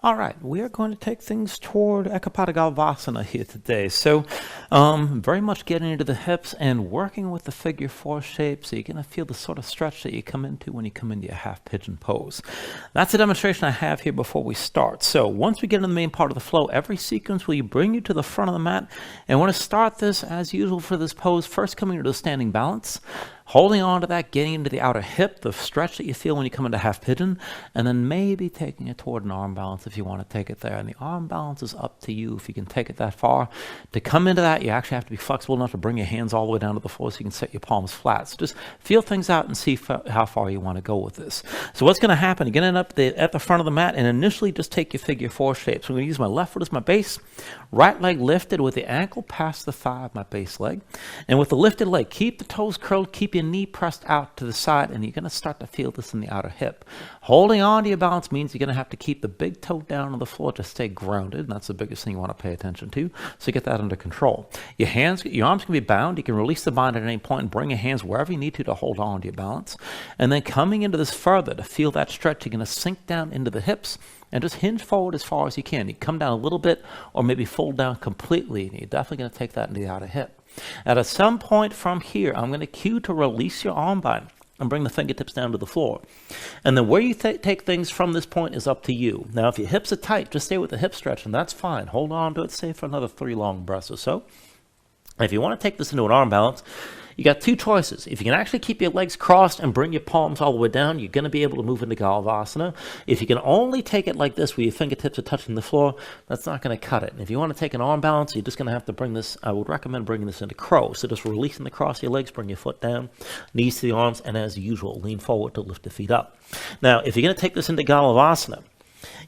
All right, we are going to take things toward Ekapada Galavasana here today. So very much getting into the hips and working with the figure four shape, so you're going to feel the sort of stretch that you come into when you come into your half pigeon pose. That's a demonstration I have here before we start. So once we get into the main part of the flow, every sequence will bring you to the front of the mat. And we're going to start this as usual for this pose, first coming into the standing balance. Holding on to that, getting into the outer hip, the stretch that you feel when you come into half pigeon, and then maybe taking it toward an arm balance if you want to take it there. And the arm balance is up to you if you can take it that far. To come into that, you actually have to be flexible enough to bring your hands all the way down to the floor so you can set your palms flat. So just feel things out and see how far you want to go with this. So what's going to happen, you're going to end up at the front of the mat and initially just take your figure four shape. So I'm going to use my left foot as my base, right leg lifted with the ankle past the thigh of my base leg. And with the lifted leg, keep the toes curled, keep your knee pressed out to the side, and you're going to start to feel this in the outer hip. Holding on to your balance means you're going to have to keep the big toe down on the floor to stay grounded, and that's the biggest thing you want to pay attention to, so you get that under control. Your arms can be bound. You can release the bind at any point and bring your hands wherever you need to hold on to your balance. And then coming into this further, to feel that stretch, you're going to sink down into the hips and just hinge forward as far as you can. You come down a little bit or maybe fold down completely, and you're definitely going to take that into the outer hip. At some point from here, I'm going to cue to release your arm bind and bring the fingertips down to the floor. And then where you take things from this point is up to you. Now, if your hips are tight, just stay with the hip stretch, and that's fine. Hold on to it, stay for another 3 long breaths or so. If you want to take this into an arm balance, you got 2 choices. If you can actually keep your legs crossed and bring your palms all the way down, you're going to be able to move into Galavasana. If you can only take it like this, where your fingertips are touching the floor, that's not going to cut it. And if you want to take an arm balance, you're just going to have to bring this, I would recommend bringing this into crow. So just releasing the cross of your legs, bring your foot down, knees to the arms, and as usual, lean forward to lift the feet up. Now, if you're going to take this into Galavasana,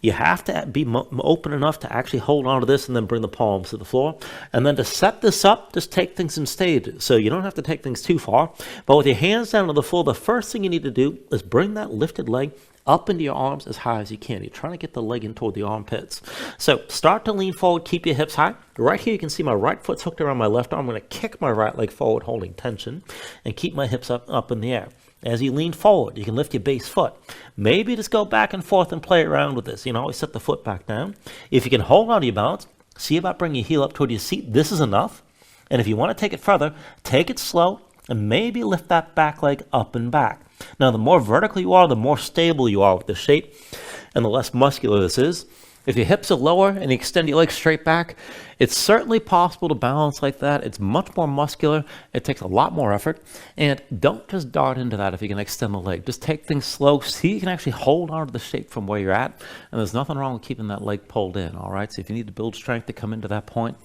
you have to be open enough to actually hold on to this and then bring the palms to the floor. And then to set this up, just take things in stages. So you don't have to take things too far. But with your hands down on the floor, the first thing you need to do is bring that lifted leg up into your arms as high as you can. You're trying to get the leg in toward the armpits. So start to lean forward, keep your hips high. Right here you can see my right foot's hooked around my left arm. I'm going to kick my right leg forward, holding tension, and keep my hips up in the air. As you lean forward, you can lift your base foot. Maybe just go back and forth and play around with this. You know, always set the foot back down. If you can hold on to your balance, see about bringing your heel up toward your seat. This is enough. And if you want to take it further, take it slow and maybe lift that back leg up and back. Now, the more vertical you are, the more stable you are with the shape and the less muscular this is. If your hips are lower and you extend your legs straight back, it's certainly possible to balance like that. It's much more muscular. It takes a lot more effort. And don't just dart into that if you can extend the leg. Just take things slow. See you can actually hold on to the shape from where you're at. And there's nothing wrong with keeping that leg pulled in, all right? So if you need to build strength to come into that point,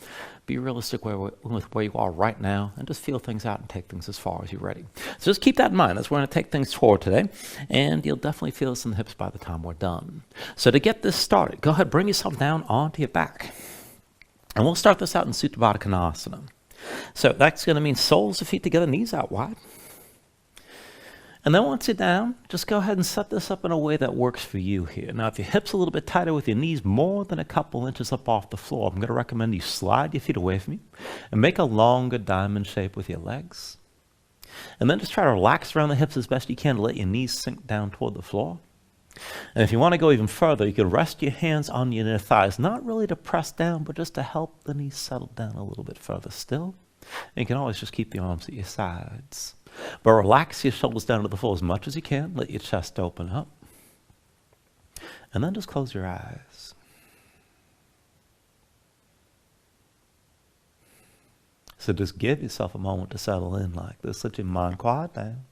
be realistic with where you are right now and just feel things out and take things as far as you're ready. So just keep that in mind as we're going to take things forward today, and you'll definitely feel this in the hips by the time we're done. So to get this started, go ahead, bring yourself down onto your back. And we'll start this out in Supta Baddha Konasana. So that's going to mean soles of feet together, knees out wide. And then once you're down, just go ahead and set this up in a way that works for you here. Now, if your hips are a little bit tighter with your knees more than a couple inches up off the floor, I'm going to recommend you slide your feet away from you and make a longer diamond shape with your legs. And then just try to relax around the hips as best you can to let your knees sink down toward the floor. And if you want to go even further, you can rest your hands on your inner thighs, not really to press down, but just to help the knees settle down a little bit further still. And you can always just keep the arms at your sides. But relax your shoulders down to the floor as much as you can. Let your chest open up. And then just close your eyes. So just give yourself a moment to settle in like this. Let your mind quiet down.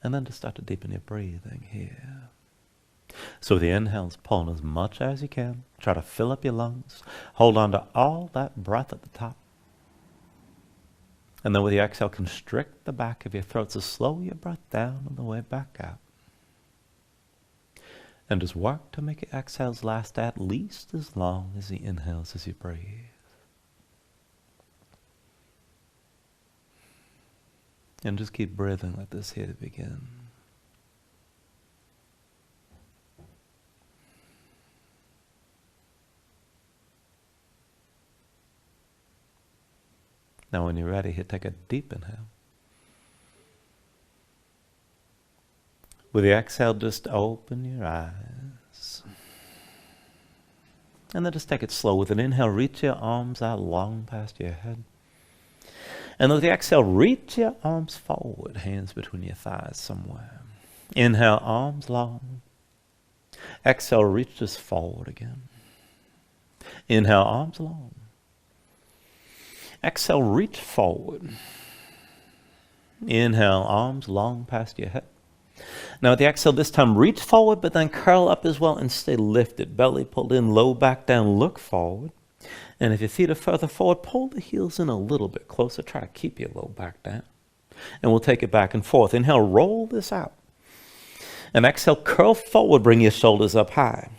And then just start to deepen your breathing here. So with the inhales, pull in as much as you can. Try to fill up your lungs. Hold on to all that breath at the top. And then with the exhale, constrict the back of your throat. So slow your breath down on the way back out. And just work to make your exhales last at least as long as the inhales as you breathe. And just keep breathing like this here to begin. Now when you're ready, here, take a deep inhale. With the exhale, just open your eyes. And then just take it slow. With an inhale, reach your arms out long past your head. And with the exhale, reach your arms forward, hands between your thighs somewhere. Inhale, arms long. Exhale, reach just forward again. Inhale, arms long. Exhale, reach forward. Inhale, arms long past your head. Now with the exhale this time, reach forward, but then curl up as well and stay lifted. Belly pulled in, low back down, look forward. And if your feet are further forward, pull the heels in a little bit closer. Try to keep your low back down. And we'll take it back and forth. Inhale, roll this out. And exhale, curl forward, bring your shoulders up high.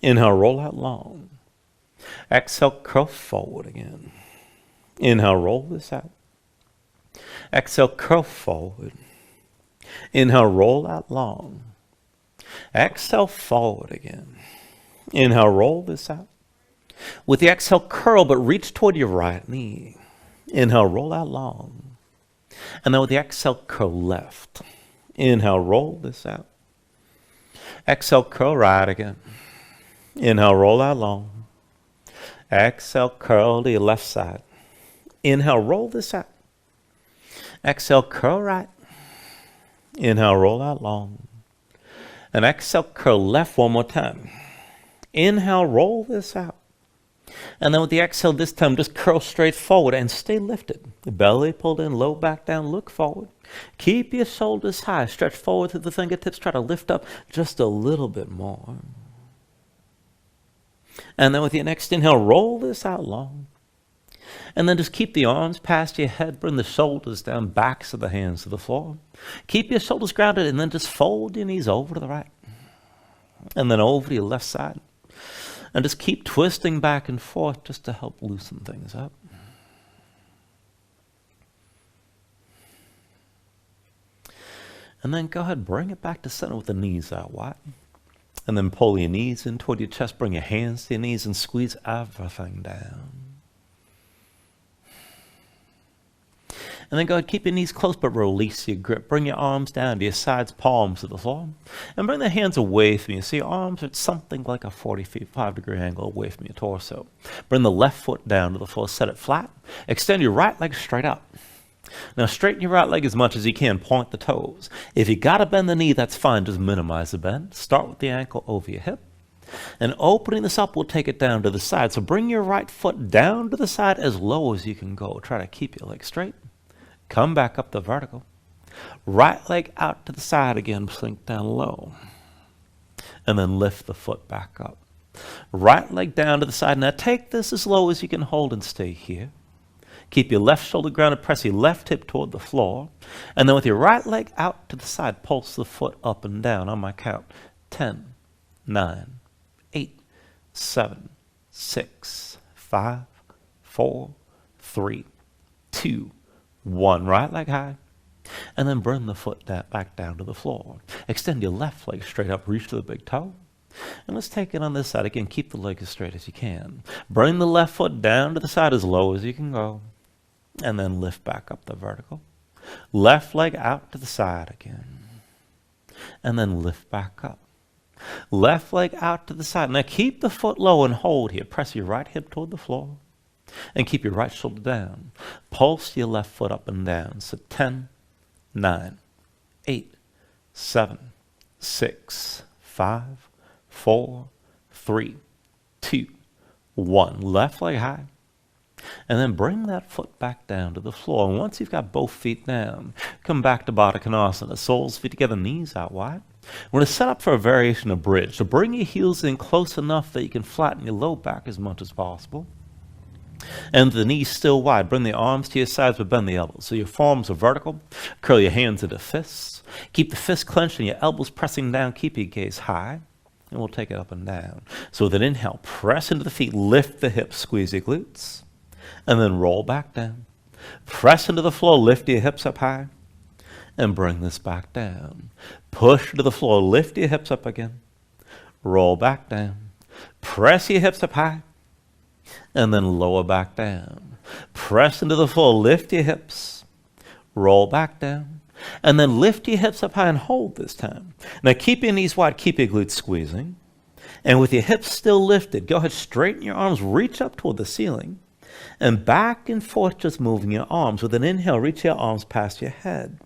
Inhale, roll out long. Exhale, curl forward again. Inhale, roll this out. Exhale, curl forward. Inhale, roll out long. Exhale, forward again. Inhale, roll this out. With the exhale, curl, but reach toward your right knee. Inhale, roll out long. And then with the exhale, curl left. Inhale, roll this out. Exhale, curl right again. Inhale, roll out long. Exhale, curl to your left side. Inhale, roll this out. Exhale, curl right. Inhale, roll out long. And exhale, curl left one more time. Inhale, roll this out. And then with the exhale this time, just curl straight forward and stay lifted. Belly pulled in, low back down, look forward. Keep your shoulders high. Stretch forward through the fingertips. Try to lift up just a little bit more. And then with your next inhale, roll this out long. And then just keep the arms past your head. Bring the shoulders down, backs of the hands to the floor. Keep your shoulders grounded and then just fold your knees over to the right. And then over to your left side. And just keep twisting back and forth just to help loosen things up. And then go ahead, bring it back to center with the knees out wide. And then pull your knees in toward your chest. Bring your hands to your knees and squeeze everything down. And then go ahead, keep your knees close, but release your grip. Bring your arms down to your sides, palms to the floor. And bring the hands away from you. So your arms are at something like a 45-degree angle away from your torso. Bring the left foot down to the floor, set it flat. Extend your right leg straight up. Now straighten your right leg as much as you can, point the toes. If you gotta bend the knee, that's fine, just minimize the bend. Start with the ankle over your hip. And opening this up, we'll take it down to the side. So bring your right foot down to the side as low as you can go. Try to keep your leg straight. Come back up the vertical. Right leg out to the side again, sink down low. And then lift the foot back up. Right leg down to the side. Now take this as low as you can hold and stay here. Keep your left shoulder grounded, press your left hip toward the floor. And then with your right leg out to the side, pulse the foot up and down on my count. 10, 9, 8, 7, 6, 5, 4, 3, 2, 1. Right leg high. And then bring the foot back down to the floor. Extend your left leg straight up, reach to the big toe. And let's take it on this side. Again, keep the leg as straight as you can. Bring the left foot down to the side as low as you can go. And then lift back up the vertical. Left leg out to the side again. And then lift back up. Left leg out to the side. Now keep the foot low and hold here. Press your right hip toward the floor. And keep your right shoulder down. Pulse your left foot up and down. So 10, 9, 8, 7, 6, 5, 4, 3, 2, 1. Left leg high. And then bring that foot back down to the floor. And once you've got both feet down, come back to Baddha Konasana. Soles, feet together, knees out wide. We're going to set up for a variation of bridge. So bring your heels in close enough that you can flatten your low back as much as possible. And the knees still wide. Bring the arms to your sides, but bend the elbows. So your forearms are vertical. Curl your hands into fists. Keep the fists clenched and your elbows pressing down. Keep your gaze high. And we'll take it up and down. So with an inhale, press into the feet. Lift the hips. Squeeze your glutes. And then roll back down. Press into the floor. Lift your hips up high. And bring this back down. Push to the floor. Lift your hips up again. Roll back down. Press your hips up high. And then lower back down. Press into the floor. Lift your hips. Roll back down. And then lift your hips up high and hold this time. Now keep your knees wide, keep your glutes squeezing. And with your hips still lifted, go ahead, straighten your arms, reach up toward the ceiling. And back and forth, just moving your arms. With an inhale, reach your arms past your head.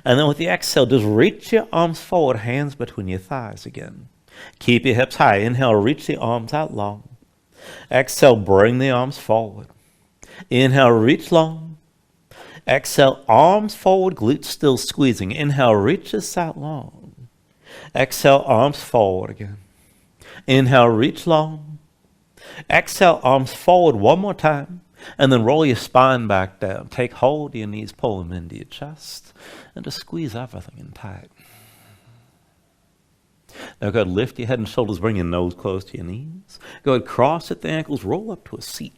And then with the exhale, just reach your arms forward, hands between your thighs again. Keep your hips high. Inhale, reach the arms out long. Exhale, bring the arms forward. Inhale, reach long. Exhale, arms forward, glutes still squeezing. Inhale, reach this out long. Exhale, arms forward again. Inhale, reach long. Exhale, arms forward one more time. And then roll your spine back down. Take hold of your knees, pull them into your chest. And just squeeze everything in tight. Now go ahead, lift your head and shoulders, bring your nose close to your knees. Go ahead, cross at the ankles, roll up to a seat.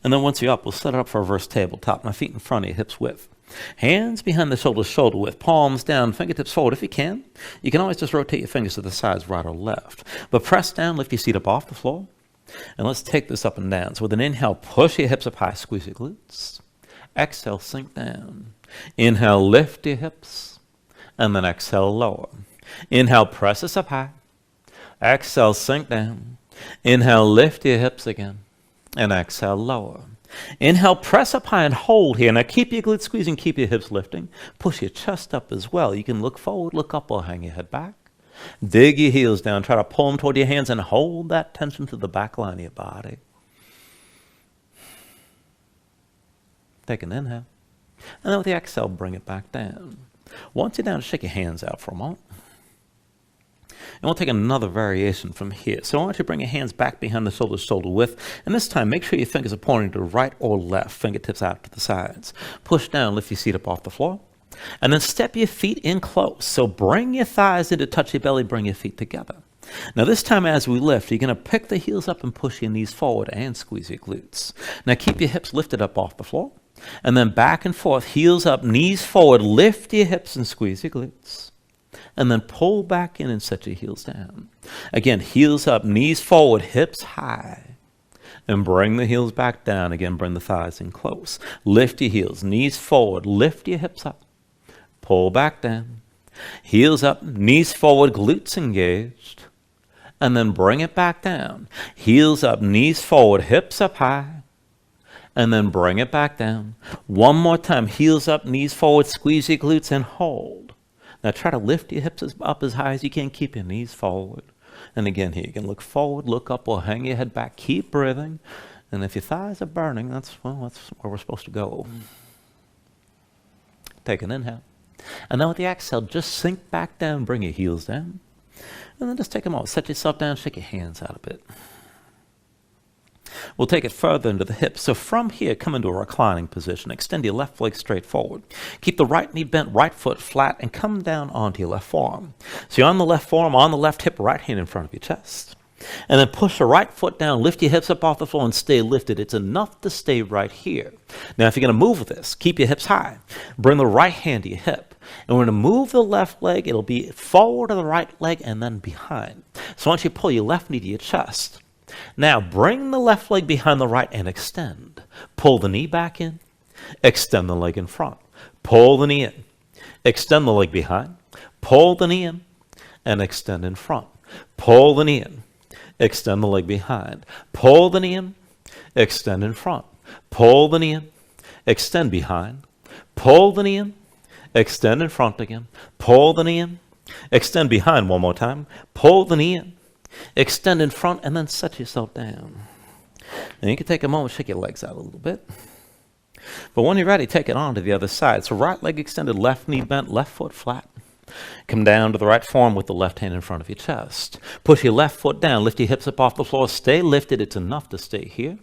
And then once you're up, we'll set it up for a reverse tabletop. My feet in front of you, hips width. Hands behind the shoulders, shoulder width. Palms down, fingertips forward if you can. You can always just rotate your fingers to the sides, right or left. But press down, lift your seat up off the floor. And let's take this up and down. So with an inhale, push your hips up high, squeeze your glutes. Exhale, sink down. Inhale, lift your hips. And then exhale, lower. Inhale, press this up high. Exhale, sink down. Inhale, lift your hips again. And exhale, lower. Inhale, press up high and hold here. Now keep your glutes squeezing, keep your hips lifting. Push your chest up as well. You can look forward, look up, or hang your head back. Dig your heels down. Try to pull them toward your hands and hold that tension to the back line of your body. Take an inhale. And then with the exhale, bring it back down. Once you're down, shake your hands out for a moment. And we'll take another variation from here. So I want you to bring your hands back behind the shoulders, shoulder width. And this time, make sure your fingers are pointing to the right or left, fingertips out to the sides. Push down, lift your seat up off the floor. And then step your feet in close. So bring your thighs in to touch your belly, bring your feet together. Now this time as we lift, you're going to pick the heels up and push your knees forward and squeeze your glutes. Now keep your hips lifted up off the floor. And then back and forth, heels up, knees forward, lift your hips and squeeze your glutes. And then pull back in and set your heels down. Again, heels up, knees forward, hips high. And bring the heels back down. Again, bring the thighs in close. Lift your heels, knees forward, lift your hips up. Pull back down. Heels up, knees forward, glutes engaged. And then bring it back down. Heels up, knees forward, hips up high. And then bring it back down. One more time. Heels up, knees forward, squeeze your glutes and hold. Now try to lift your hips up as high as you can. Keep your knees forward. And again here, you can look forward, look up, or hang your head back. Keep breathing. And if your thighs are burning, that's where we're supposed to go. Take an inhale. And then with the exhale, just sink back down, bring your heels down. And then just take a moment, set yourself down, shake your hands out a bit. We'll take it further into the hips. So from here, come into a reclining position. Extend your left leg straight forward. Keep the right knee bent, right foot flat, and come down onto your left forearm. So you're on the left forearm, on the left hip, right hand in front of your chest. And then push the right foot down, lift your hips up off the floor and stay lifted. It's enough to stay right here. Now, if you're going to move with this, keep your hips high. Bring the right hand to your hip. And we're going to move the left leg. It'll be forward to the right leg and then behind. So once you pull your left knee to your chest, now bring the left leg behind the right and extend. Pull the knee back in. Extend the leg in front. Pull the knee in. Extend the leg behind. Pull the knee in and extend in front. Pull the knee in. Extend the leg behind. Pull the knee in. Extend in front. Pull the knee in. Extend behind. Pull the knee in. Extend in front again. Pull the knee in. Extend behind one more time. Pull the knee in. Extend in front and then set yourself down. And you can take a moment, shake your legs out a little bit. But when you're ready, take it on to the other side. So right leg extended, left knee bent, left foot flat. Come down to the right forearm with the left hand in front of your chest. Push your left foot down. Lift your hips up off the floor. Stay lifted. It's enough to stay here.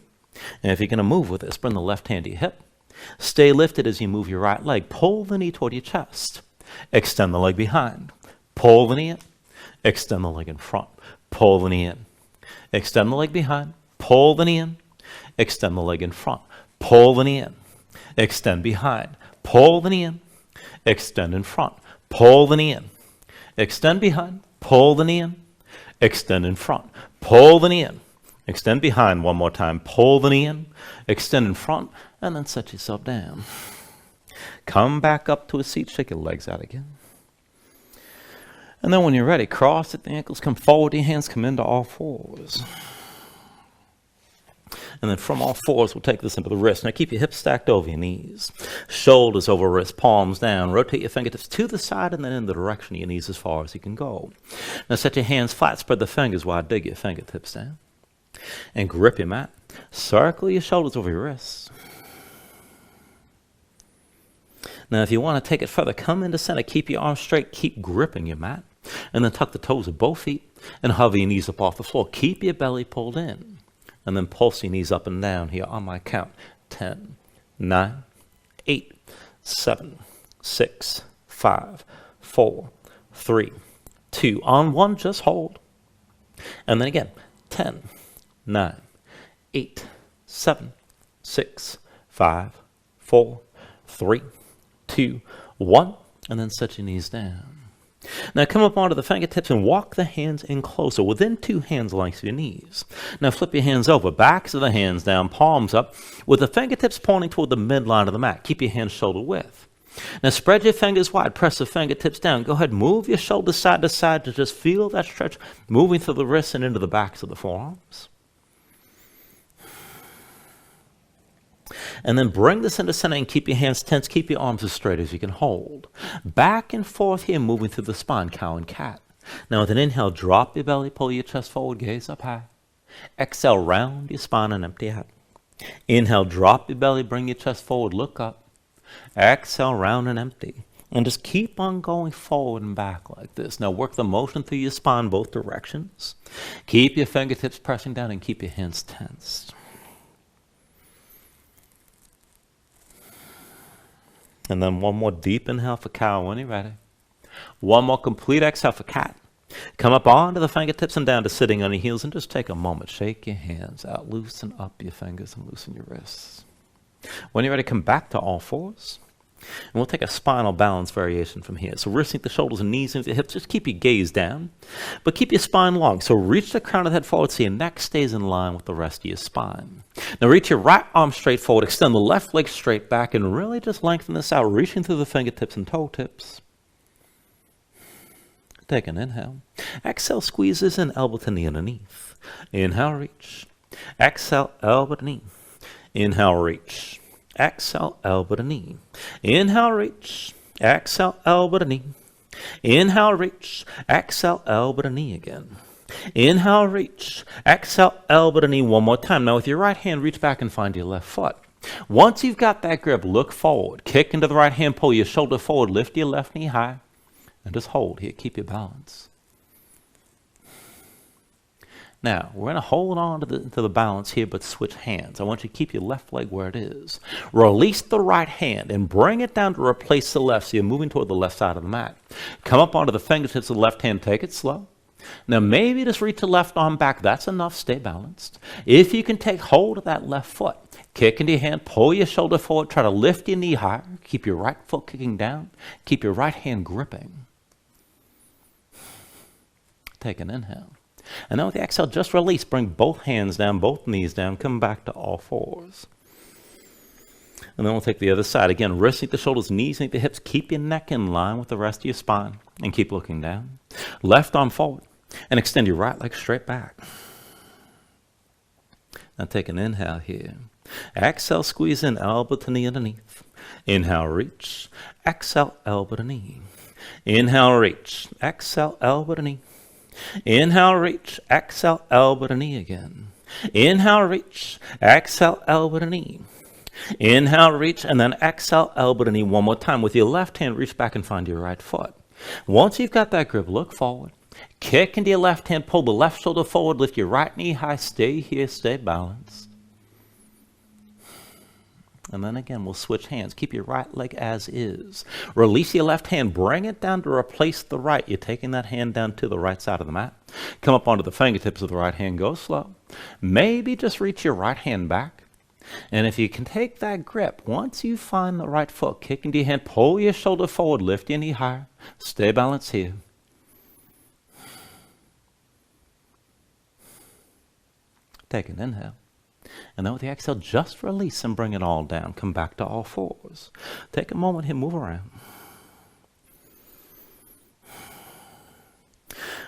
And if you're going to move with this, bring the left hand to your hip. Stay lifted as you move your right leg. Pull the knee toward your chest. Extend the leg behind. Pull the knee in. Extend the leg in front. Pull the knee in. Extend the leg behind. Pull the knee in. Extend the leg in front. Pull the knee in. Extend behind. Pull the knee in. Extend in front. Pull the knee in. Extend behind. Pull the knee in. Extend in front. Pull the knee in. Extend behind one more time. Pull the knee in. Extend in front. And then set yourself down. Come back up to a seat, shake your legs out again. And then when you're ready, cross at the ankles, come forward, your hands come into all fours. And then from all fours, we'll take this into the wrist. Now keep your hips stacked over your knees. Shoulders over wrists, palms down. Rotate your fingertips to the side and then in the direction of your knees as far as you can go. Now set your hands flat, spread the fingers wide, dig your fingertips down. And grip your mat. Circle your shoulders over your wrists. Now if you want to take it further, come into center. Keep your arms straight. Keep gripping your mat. And then tuck the toes of both feet and hover your knees up off the floor. Keep your belly pulled in. And then pulse your knees up and down here on my count. 10, 9, 8, 7, 6, 5, 4, 3, 2. On 1, just hold. And then again. 10, 9, 8, 7, 6, 5, 4, 3, 2, 1. And then set your knees down. Now come up onto the fingertips and walk the hands in closer, within 2 hands lengths of your knees. Now flip your hands over, backs of the hands down, palms up, with the fingertips pointing toward the midline of the mat. Keep your hands shoulder width. Now spread your fingers wide, press the fingertips down. Go ahead, move your shoulders side to side to just feel that stretch moving through the wrists and into the backs of the forearms. And then bring this into center and keep your hands tense. Keep your arms as straight as you can hold. Back and forth here, moving through the spine, cow and cat. Now with an inhale, drop your belly, pull your chest forward, gaze up high. Exhale, round your spine and empty out. Inhale, drop your belly, bring your chest forward, look up. Exhale, round and empty. And just keep on going forward and back like this. Now work the motion through your spine both directions. Keep your fingertips pressing down and keep your hands tensed. And then one more deep inhale for cow when you're ready. One more complete exhale for cat. Come up onto the fingertips and down to sitting on your heels and just take a moment. Shake your hands out, loosen up your fingers and loosen your wrists. When you're ready, come back to all fours. And we'll take a spinal balance variation from here. So wrists into the shoulders and knees into the hips. Just keep your gaze down, but keep your spine long. So reach the crown of the head forward so your neck stays in line with the rest of your spine. Now reach your right arm straight forward. Extend the left leg straight back and really just lengthen this out, reaching through the fingertips and toe tips. Take an inhale. Exhale, squeezes in, elbow to knee underneath. Inhale, reach. Exhale, elbow to knee. Inhale, reach. Exhale, elbow to knee. Inhale, reach. Exhale, elbow to knee. Inhale, reach. Exhale, elbow to knee again. Inhale, reach. Exhale, elbow to knee one more time. Now with your right hand, reach back and find your left foot. Once you've got that grip, look forward. Kick into the right hand, pull your shoulder forward, lift your left knee high, and just hold here. Keep your balance. Now, we're going to hold on to the balance here, but switch hands. I want you to keep your left leg where it is. Release the right hand and bring it down to replace the left, so you're moving toward the left side of the mat. Come up onto the fingertips of the left hand. Take it slow. Now, maybe just reach the left arm back. That's enough. Stay balanced. If you can take hold of that left foot, kick into your hand, pull your shoulder forward, try to lift your knee higher. Keep your right foot kicking down. Keep your right hand gripping. Take an inhale. And now with the exhale, just release. Bring both hands down, both knees down. Come back to all fours. And then we'll take the other side. Again, wrists meet the shoulders, knees meet the hips. Keep your neck in line with the rest of your spine. And keep looking down. Left arm forward. And extend your right leg straight back. Now take an inhale here. Exhale, squeeze in, elbow to knee underneath. Inhale, reach. Exhale, elbow to knee. Inhale, reach. Exhale, elbow to knee. Inhale, reach. Exhale, elbow to knee again. Inhale, reach. Exhale, elbow to knee. Inhale, reach, and then exhale, elbow to knee one more time. With your left hand, reach back and find your right foot. Once you've got that grip, look forward. Kick into your left hand, pull the left shoulder forward, lift your right knee high. Stay here, stay balanced. And then again, we'll switch hands. Keep your right leg as is. Release your left hand. Bring it down to replace the right. You're taking that hand down to the right side of the mat. Come up onto the fingertips of the right hand. Go slow. Maybe just reach your right hand back. And if you can take that grip, once you find the right foot, kick into your hand, pull your shoulder forward, lift your knee higher. Stay balanced here. Take an inhale. And then with the exhale, just release and bring it all down. Come back to all fours. Take a moment here, move around.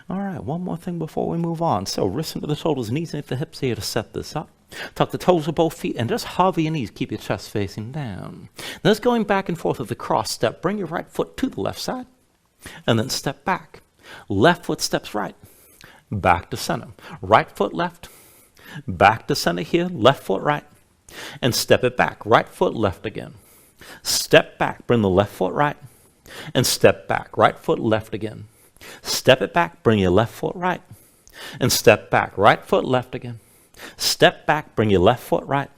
All right, one more thing before we move on. So wrists into the shoulders, knees into the hips here to set this up. Tuck the toes of both feet and just hover your knees. Keep your chest facing down. Now just going back and forth with the cross step. Bring your right foot to the left side and then step back. Left foot steps right. Back to center. Right foot left. Back to center here. Left foot right. And step it back. Right foot left again. Step back. Bring the left foot right. And step back. Right foot left again. Step it back. Bring your left foot right. And step back. Right foot left again. Step back. Bring your left foot right.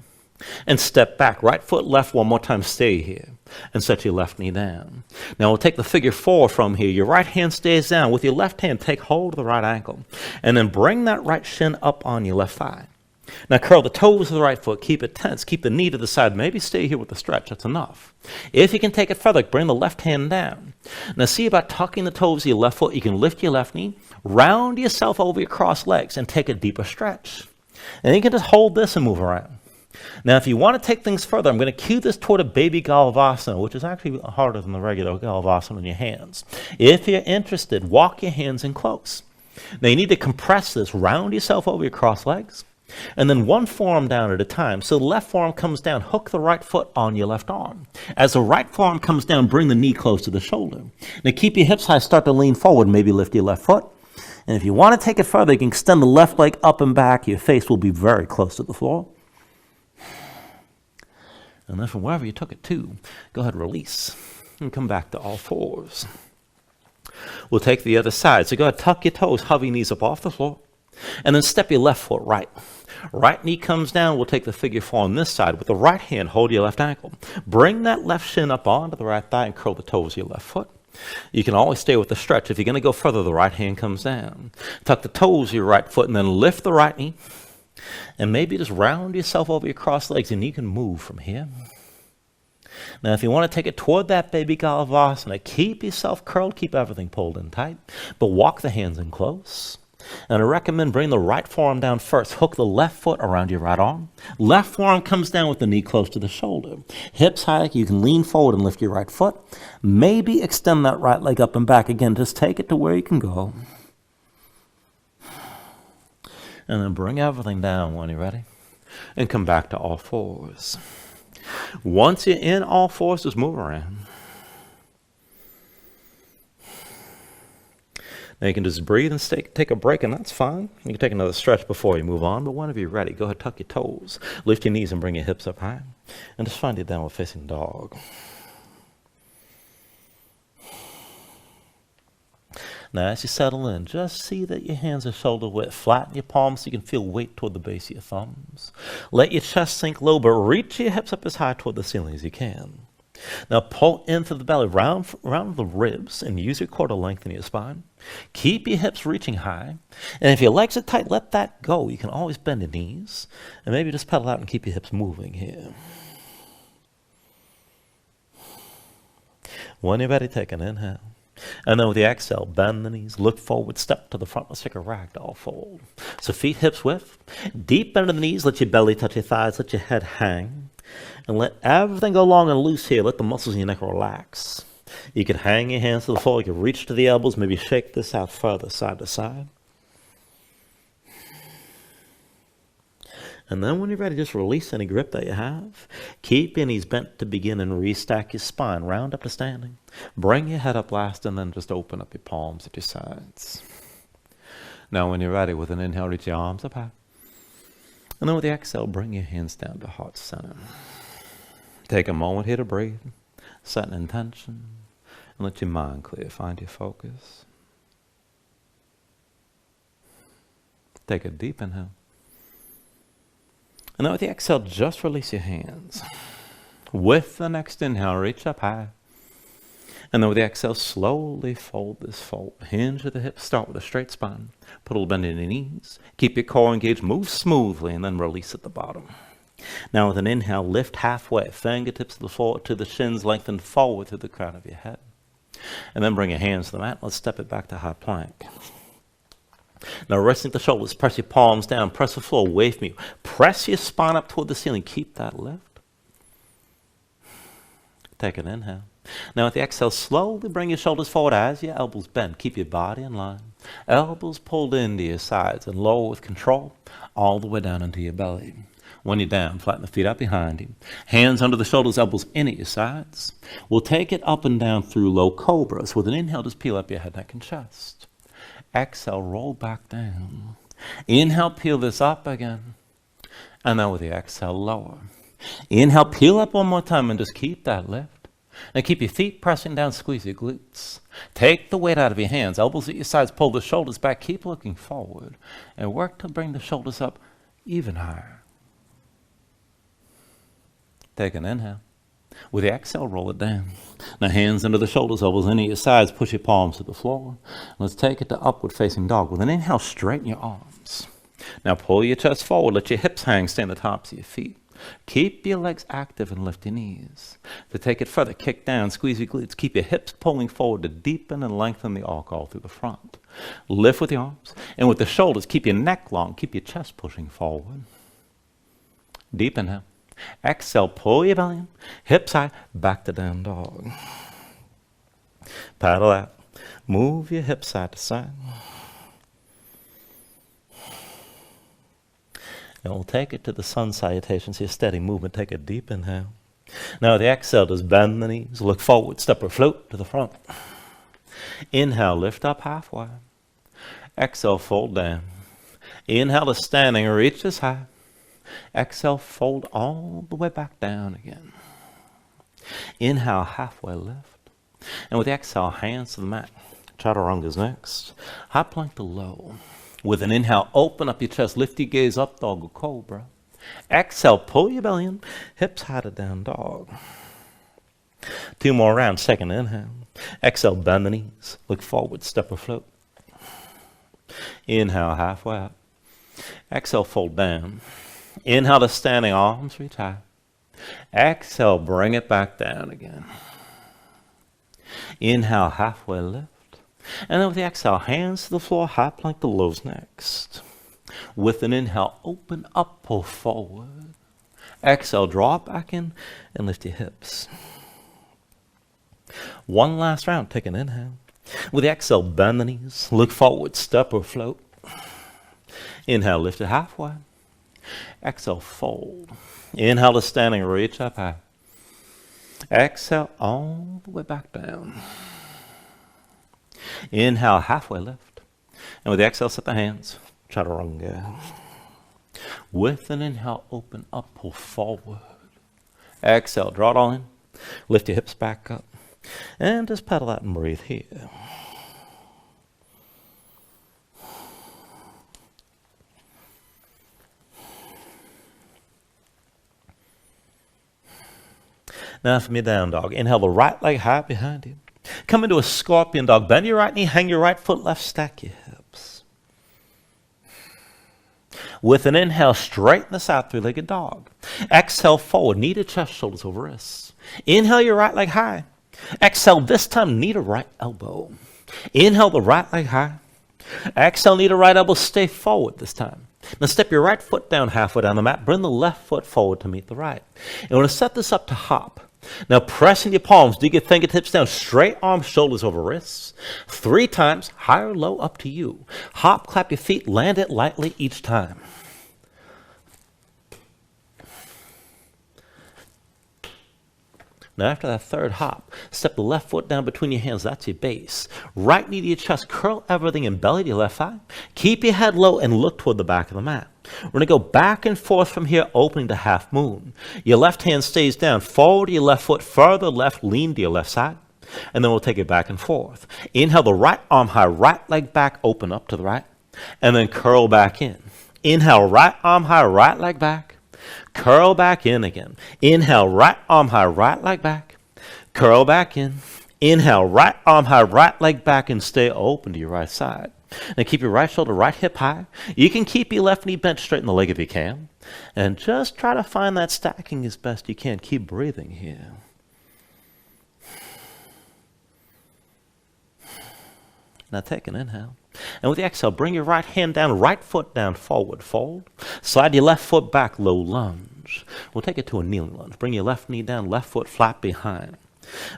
And step back. Right foot left one more time. Stay here. And set your left knee down. Now we'll take the figure 4 from here. Your right hand stays down. With your left hand, take hold of the right ankle. And then bring that right shin up on your left thigh. Now curl the toes of the right foot. Keep it tense. Keep the knee to the side. Maybe stay here with the stretch. That's enough. If you can take it further, bring the left hand down. Now see about tucking the toes of your left foot. You can lift your left knee. Round yourself over your crossed legs and take a deeper stretch. And you can just hold this and move around. Now, if you want to take things further, I'm going to cue this toward a baby Galavasana, which is actually harder than the regular Galavasana in your hands. If you're interested, walk your hands in close. Now, you need to compress this, round yourself over your crossed legs, and then one forearm down at a time. So the left forearm comes down, hook the right foot on your left arm. As the right forearm comes down, bring the knee close to the shoulder. Now, keep your hips high, start to lean forward, maybe lift your left foot. And if you want to take it further, you can extend the left leg up and back. Your face will be very close to the floor. And then from wherever you took it to, go ahead and release and come back to all fours. We'll take the other side. So go ahead, tuck your toes, hover your knees up off the floor, and then step your left foot right. Right knee comes down. We'll take the figure 4 on this side. With the right hand, hold your left ankle. Bring that left shin up onto the right thigh and curl the toes of your left foot. You can always stay with the stretch. If you're going to go further, the right hand comes down. Tuck the toes of your right foot and then lift the right knee. And maybe just round yourself over your crossed legs and you can move from here. Now, if you want to take it toward that baby Galavasana, keep yourself curled, keep everything pulled in tight, but walk the hands in close. And I recommend bring the right forearm down first. Hook the left foot around your right arm. Left forearm comes down with the knee close to the shoulder. Hips high, you can lean forward and lift your right foot. Maybe extend that right leg up and back. Again, just take it to where you can go. And then bring everything down when you're ready. And come back to all fours. Once you're in all fours, just move around. Now you can just breathe and take a break, and that's fine. You can take another stretch before you move on, but whenever you're ready, go ahead, tuck your toes, lift your knees and bring your hips up high, and just find your downward facing dog. Now, as you settle in, just see that your hands are shoulder width. Flatten your palms so you can feel weight toward the base of your thumbs. Let your chest sink low, but reach your hips up as high toward the ceiling as you can. Now, pull in through the belly, round the ribs, and use your core to lengthen your spine. Keep your hips reaching high. And if your legs are tight, let that go. You can always bend your knees. And maybe just pedal out and keep your hips moving here. When you're ready, take an inhale. And then with the exhale, bend the knees, look forward, step to the front. Let's take a ragdoll fold. So feet hips width, deep bend of the knees, let your belly touch your thighs, let your head hang. And let everything go long and loose here. Let the muscles in your neck relax. You can hang your hands to the floor. You can reach to the elbows, maybe shake this out further, side to side. And then when you're ready, just release any grip that you have. Keep your knees bent to begin and restack your spine. Round up to standing. Bring your head up last and then just open up your palms at your sides. Now when you're ready, with an inhale, reach your arms up high. And then with the exhale, bring your hands down to heart center. Take a moment here to breathe. Set an intention. And let your mind clear. Find your focus. Take a deep inhale. And then with the exhale, just release your hands. With the next inhale, reach up high. And then with the exhale, slowly fold this fold. Hinge at the hips, start with a straight spine. Put a little bend in your knees. Keep your core engaged, move smoothly, and then release at the bottom. Now with an inhale, lift halfway. Fingertips to the floor, to the shins, lengthen forward through the crown of your head. And then bring your hands to the mat. Let's step it back to high plank. Now resting the shoulders, press your palms down, press the floor away from you. Press your spine up toward the ceiling. Keep that lift. Take an inhale. Now with the exhale, slowly bring your shoulders forward as your elbows bend. Keep your body in line. Elbows pulled into your sides and lower with control all the way down into your belly. When you're down, flatten the feet out behind you. Hands under the shoulders, elbows in at your sides. We'll take it up and down through low cobras. With an inhale, just peel up your head, neck, and chest. Exhale, roll back down. Inhale, peel this up again. And then with the exhale, lower. Inhale, peel up one more time and just keep that lift. Now keep your feet pressing down, squeeze your glutes. Take the weight out of your hands, elbows at your sides, pull the shoulders back, keep looking forward, and work to bring the shoulders up even higher. Take an inhale. With the exhale, roll it down. Now hands under the shoulders, elbows into your sides, push your palms to the floor. Let's take it to upward facing dog. With an inhale, straighten your arms. Now pull your chest forward, let your hips hang, stay on the tops of your feet. Keep your legs active and lift your knees. To take it further, kick down, squeeze your glutes. Keep your hips pulling forward to deepen and lengthen the arc all through the front. Lift with your arms. And with the shoulders, keep your neck long. Keep your chest pushing forward. Deep inhale. Exhale, pull your belly in. Hips high, back to down dog. Paddle out. Move your hips side to side. And we'll take it to the sun salutation. See a steady movement. Take a deep inhale. Now the exhale, just bend the knees. Look forward, step or float to the front. Inhale, lift up halfway. Exhale, fold down. Inhale to standing, reach this high. Exhale, fold all the way back down again. Inhale, halfway lift. And with the exhale, hands to the mat. Chaturanga's next. High plank to low. With an inhale, open up your chest, lift your gaze up, dog or cobra. Exhale, pull your belly in, hips high to down dog. 2 more rounds, second inhale. Exhale, bend the knees, look forward, step or float. Inhale, halfway up. Exhale, fold down. Inhale to standing, arms reach high. Exhale, bring it back down again. Inhale, halfway lift. And then with the exhale, hands to the floor, high plank to lows next. With an inhale, open up, pull forward. Exhale, draw back in and lift your hips. One last round, take an inhale. With the exhale, bend the knees, look forward, step or float. Inhale, lift it halfway. Exhale, fold. Inhale to standing, reach up high. Exhale, all the way back down. Inhale, halfway lift. And with the exhale, set the hands. Chaturanga. With an inhale, open up, pull forward. Exhale, draw it all in. Lift your hips back up. And just pedal out and breathe here. Now from your down dog, inhale the right leg high behind you. Come into a scorpion dog. Bend your right knee, hang your right foot left, stack your hips. With an inhale, straighten the side, three-legged dog. Exhale, forward, knee to chest, shoulders over wrists. Inhale your right leg high. Exhale, this time, knee to right elbow. Inhale the right leg high. Exhale, knee to right elbow, stay forward this time. Now step your right foot down halfway down the mat. Bring the left foot forward to meet the right. And we're going to set this up to hop. Now pressing your palms, dig your fingertips down, straight arms, shoulders over wrists. 3 times, high or low, up to you. Hop, clap your feet, land it lightly each time. Now after that third hop, step the left foot down between your hands, that's your base. Right knee to your chest, curl everything and belly to your left thigh. Keep your head low and look toward the back of the mat. We're going to go back and forth from here, opening to half moon. Your left hand stays down, forward to your left foot, further left, lean to your left side. And then we'll take it back and forth. Inhale the right arm high, right leg back, open up to the right. And then curl back in. Inhale, right arm high, right leg back. Curl back in again. Inhale, right arm high, right leg back. Curl back in. Inhale, right arm high, right leg back, and stay open to your right side. Now keep your right shoulder, right hip high. You can keep your left knee bent, straighten the leg if you can. And just try to find that stacking as best you can. Keep breathing here. Now take an inhale. And with the exhale, bring your right hand down, right foot down, forward fold. Slide your left foot back, low lunge. We'll take it to a kneeling lunge. Bring your left knee down, left foot flat behind.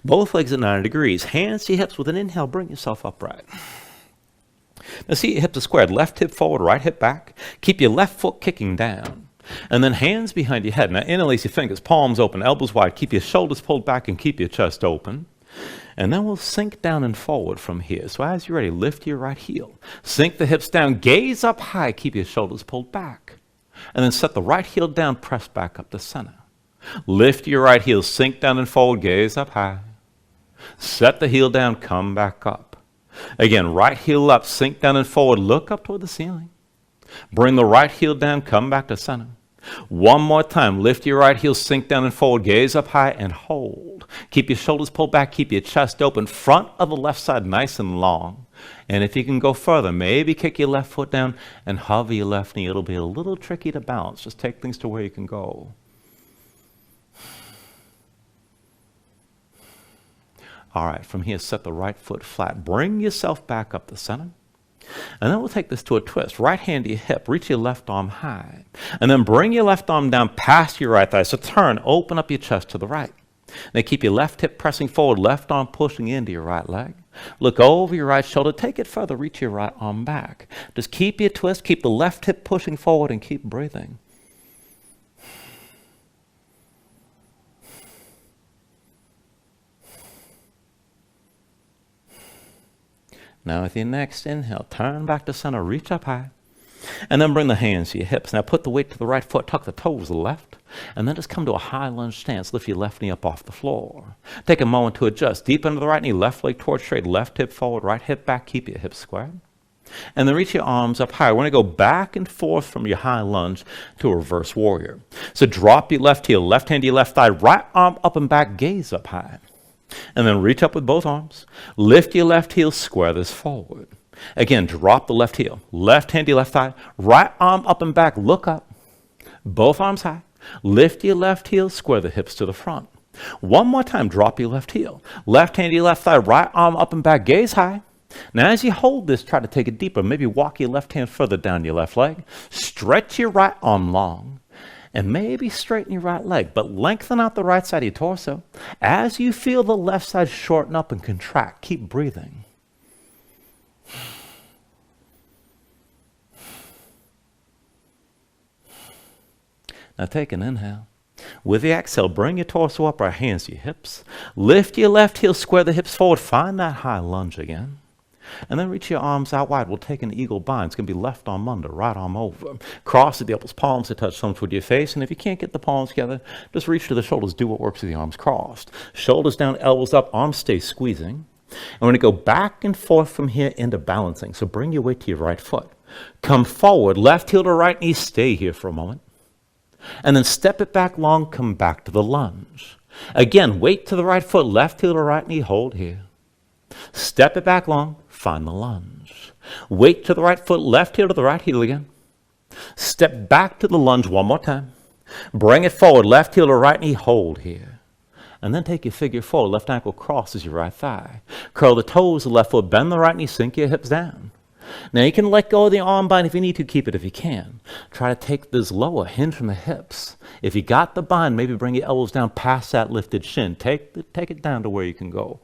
Both legs at 90 degrees. Hands to your hips. With an inhale, bring yourself upright. Now see your hips are squared. Left hip forward, right hip back. Keep your left foot kicking down. And then hands behind your head. Now interlace your fingers, palms open, elbows wide. Keep your shoulders pulled back and keep your chest open. And then we'll sink down and forward from here. So as you're ready, lift your right heel. Sink the hips down, gaze up high, keep your shoulders pulled back. And then set the right heel down, press back up to center. Lift your right heel, sink down and forward, gaze up high. Set the heel down, come back up. Again, right heel up, sink down and forward, look up toward the ceiling. Bring the right heel down, come back to center. One more time, lift your right heel, sink down and forward, gaze up high and hold. Keep your shoulders pulled back, keep your chest open, front of the left side nice and long. And if you can go further, maybe kick your left foot down and hover your left knee. It'll be a little tricky to balance. Just take things to where you can go. All right, from here, set the right foot flat. Bring yourself back up the center. And then we'll take this to a twist. Right hand to your hip. Reach your left arm high. And then bring your left arm down past your right thigh. So turn, open up your chest to the right. Now keep your left hip pressing forward, left arm pushing into your right leg. Look over your right shoulder. Take it further. Reach your right arm back. Just keep your twist. Keep the left hip pushing forward and keep breathing. Now with your next inhale, turn back to center, reach up high, and then bring the hands to your hips. Now put the weight to the right foot, tuck the toes to the left, and then just come to a high lunge stance. Lift your left knee up off the floor. Take a moment to adjust. Deep into the right knee, left leg towards straight, left hip forward, right hip back. Keep your hips squared. And then reach your arms up high. We're going to go back and forth from your high lunge to a reverse warrior. So drop your left heel, left hand to your left thigh, right arm up and back, gaze up high. And then reach up with both arms. Lift your left heel, square this forward. Again, drop the left heel. Left hand to your left thigh. Right arm up and back, look up. Both arms high. Lift your left heel, square the hips to the front. One more time, drop your left heel. Left hand to your left thigh. Right arm up and back, gaze high. Now as you hold this, try to take it deeper. Maybe walk your left hand further down your left leg. Stretch your right arm long. And maybe straighten your right leg, but lengthen out the right side of your torso. As you feel the left side shorten up and contract, keep breathing. Now take an inhale. With the exhale, bring your torso up, right hands to your hips. Lift your left heel, square the hips forward. Find that high lunge again. And then reach your arms out wide. We'll take an eagle bind. It's going to be left arm under, right arm over. Cross at the elbows, palms to touch thumbs with your face. And if you can't get the palms together, just reach to the shoulders. Do what works with the arms crossed. Shoulders down, elbows up, arms stay squeezing. And we're going to go back and forth from here into balancing. So bring your weight to your right foot. Come forward, left heel to right knee. Stay here for a moment. And then step it back long, come back to the lunge. Again, weight to the right foot, left heel to right knee. Hold here. Step it back long. Find the lunge. Weight to the right foot, left heel to the right heel again. Step back to the lunge one more time. Bring it forward, left heel to right knee, hold here. And then take your figure forward, left ankle crosses your right thigh. Curl the toes of the left foot, bend the right knee, sink your hips down. Now you can let go of the arm bind if you need to, keep it if you can. Try to take this lower, hinge from the hips. If you got the bind, maybe bring your elbows down past that lifted shin. Take it down to where you can go.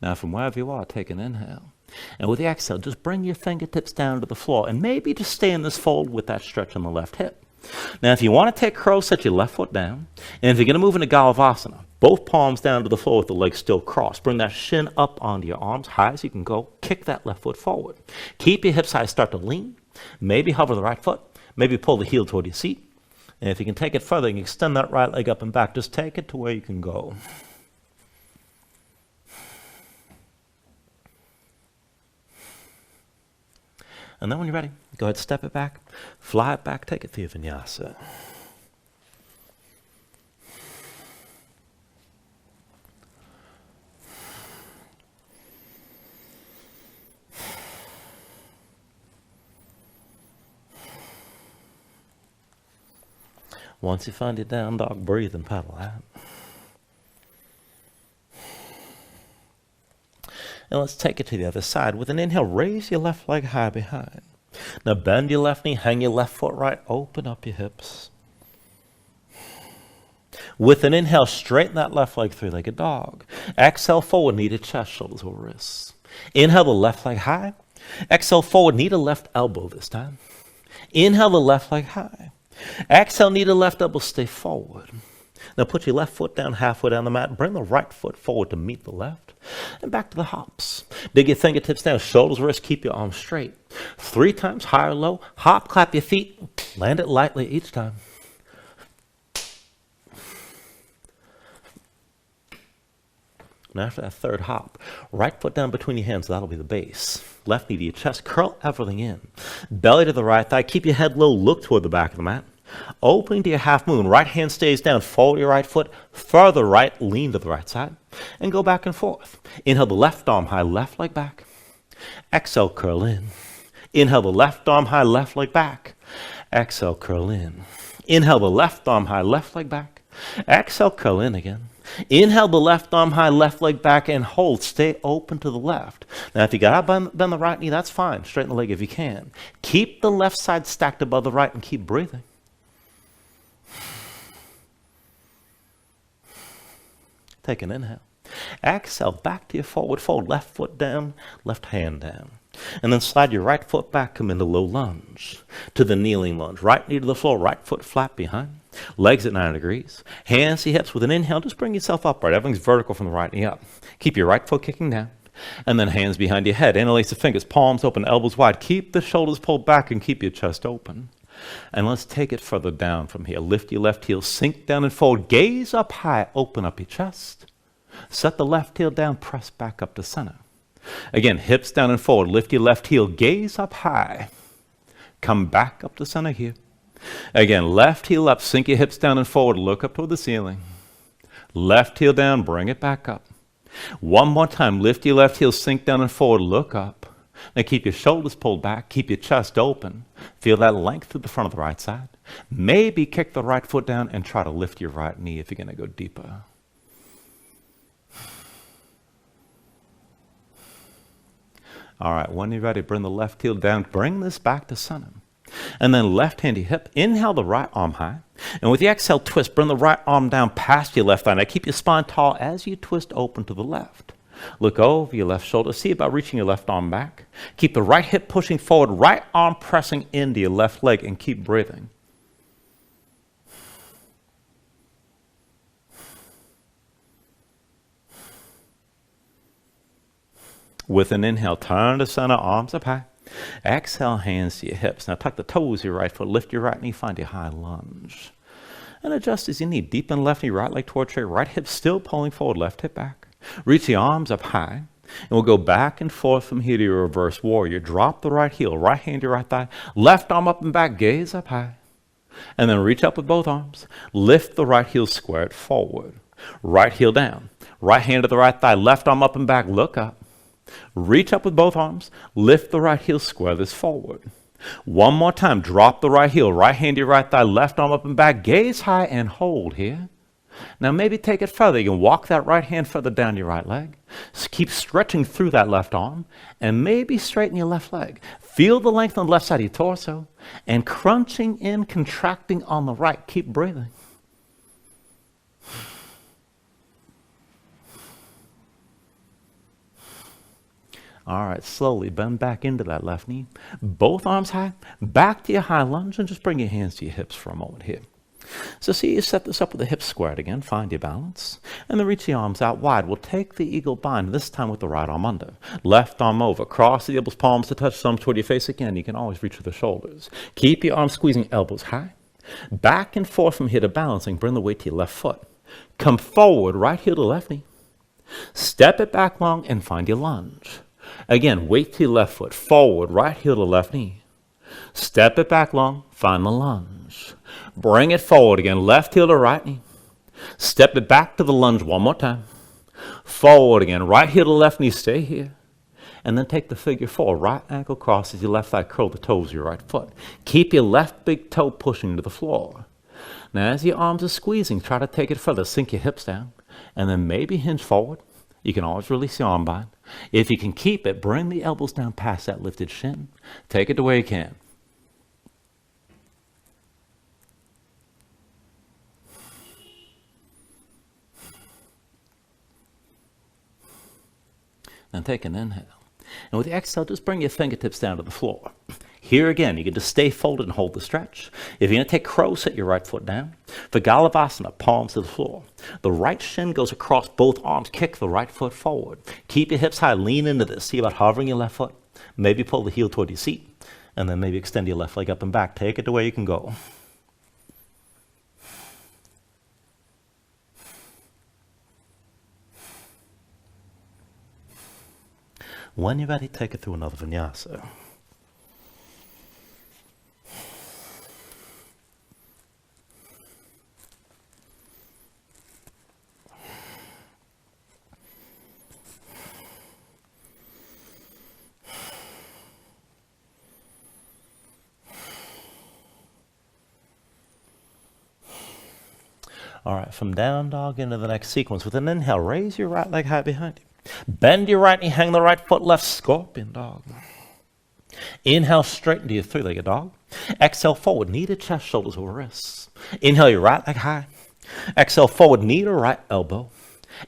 Now from wherever you are, take an inhale. And with the exhale, just bring your fingertips down to the floor and maybe just stay in this fold with that stretch on the left hip. Now if you want to take crow, set your left foot down. And if you're going to move into Galavasana, both palms down to the floor with the legs still crossed. Bring that shin up onto your arms, high as you can go. Kick that left foot forward. Keep your hips high, start to lean. Maybe hover the right foot. Maybe pull the heel toward your seat. And if you can take it further, you can extend that right leg up and back. Just take it to where you can go. And then when you're ready, go ahead, step it back, fly it back, take it to your Vinyasa. Once you find your down dog, breathe and paddle out. And let's take it to the other side. With an inhale, raise your left leg high behind. Now bend your left knee, hang your left foot right, open up your hips. With an inhale, straighten that left leg, three-legged dog. Exhale, forward, knee to chest, shoulders over wrists. Inhale the left leg high. Exhale, forward, knee to left elbow this time. Inhale the left leg high. Exhale, knee to left elbow, stay forward. Now put your left foot down halfway down the mat. Bring the right foot forward to meet the left. And back to the hops. Dig your fingertips down, shoulders, wrists, keep your arms straight. 3 times, high or low. Hop, clap your feet. Land it lightly each time. And after that third hop, right foot down between your hands, that'll be the base. Left knee to your chest, curl everything in. Belly to the right thigh, keep your head low, look toward the back of the mat. Opening to your half moon, right hand stays down, forward your right foot, further right, lean to the right side, and go back and forth. Inhale the left arm high, left leg back. Exhale, curl in. Inhale the left arm high, left leg back. Exhale, curl in. Inhale the left arm high, left leg back. Exhale, curl in again. Inhale the left arm high, left leg back, and hold. Stay open to the left. Now, if you got to bend the right knee, that's fine. Straighten the leg if you can. Keep the left side stacked above the right and keep breathing. Take an inhale. Exhale, back to your forward fold. Left foot down, left hand down. And then slide your right foot back, come into low lunge. To the kneeling lunge. Right knee to the floor, right foot flat behind. Legs at 90 degrees. Hands to hips. With an inhale, just bring yourself upright. Everything's vertical from the right knee up. Keep your right foot kicking down. And then hands behind your head. Interlace the fingers, palms open, elbows wide. Keep the shoulders pulled back and keep your chest open. And let's take it further down from here. Lift your left heel, sink down and fold. Gaze up high, open up your chest. Set the left heel down, press back up to center. Again, hips down and forward. Lift your left heel, gaze up high. Come back up to center here. Again, left heel up, sink your hips down and forward. Look up toward the ceiling. Left heel down, bring it back up. One more time, lift your left heel, sink down and forward. Look up. Now keep your shoulders pulled back, keep your chest open. Feel that length through the front of the right side. Maybe kick the right foot down and try to lift your right knee if you're going to go deeper. All right, when you're ready, bring the left heel down. Bring this back to center. And then left hand to hip. Inhale the right arm high. And with the exhale twist, bring the right arm down past your left thigh. Now keep your spine tall as you twist open to the left. Look over your left shoulder. See about reaching your left arm back. Keep the right hip pushing forward. Right arm pressing into your left leg and keep breathing. With an inhale, turn to center, arms up high. Exhale, hands to your hips. Now tuck the toes of your right foot, lift your right knee, find your high lunge. And adjust as you need. Deepen left knee, right leg toward tree, right hip still pulling forward, left hip back. Reach the arms up high. And we'll go back and forth from here to your reverse warrior. Drop the right heel, right hand to your right thigh. Left arm up and back, gaze up high. And then reach up with both arms. Lift the right heel, square it forward. Right heel down. Right hand to the right thigh, left arm up and back, look up. Reach up with both arms. Lift the right heel, square this forward. One more time. Drop the right heel. Right hand to your right thigh. Left arm up and back. Gaze high and hold here. Now maybe take it further. You can walk that right hand further down your right leg. Just keep stretching through that left arm. And maybe straighten your left leg. Feel the length on the left side of your torso. And crunching in, contracting on the right. Keep breathing. All right, slowly bend back into that left knee. Both arms high, back to your high lunge, and just bring your hands to your hips for a moment here. So see, you set this up with the hips squared again, find your balance, and then reach the arms out wide. We'll take the eagle bind, this time with the right arm under. Left arm over, cross the elbows, palms to touch, thumbs toward your face again. You can always reach with the shoulders. Keep your arms squeezing, elbows high. Back and forth from here to balancing, bring the weight to your left foot. Come forward, right heel to left knee. Step it back long and find your lunge. Again, weight to your left foot, forward, right heel to left knee. Step it back long, find the lunge. Bring it forward again, left heel to right knee. Step it back to the lunge one more time. Forward again, right heel to left knee, stay here. And then take the figure four, right ankle crosses your left thigh, curl the toes of your right foot. Keep your left big toe pushing to the floor. Now, as your arms are squeezing, try to take it further. Sink your hips down, and then maybe hinge forward. You can always release your arm bind. If you can keep it, bring the elbows down past that lifted shin. Take it to where you can. Then take an inhale. And with the exhale, just bring your fingertips down to the floor. Here again, you can just stay folded and hold the stretch. If you're going to take crow, set your right foot down. For Galavasana, palms to the floor. The right shin goes across both arms. Kick the right foot forward. Keep your hips high. Lean into this. See about hovering your left foot. Maybe pull the heel toward your seat. And then maybe extend your left leg up and back. Take it to where you can go. When you're ready, take it through another Vinyasa. All right, from down dog into the next sequence. With an inhale, raise your right leg high behind you. Bend your right knee, hang the right foot left, scorpion dog. Inhale, straighten to your three-legged dog. Exhale, forward, knee to chest, shoulders over wrists. Inhale, your right leg high. Exhale, forward, knee to right elbow.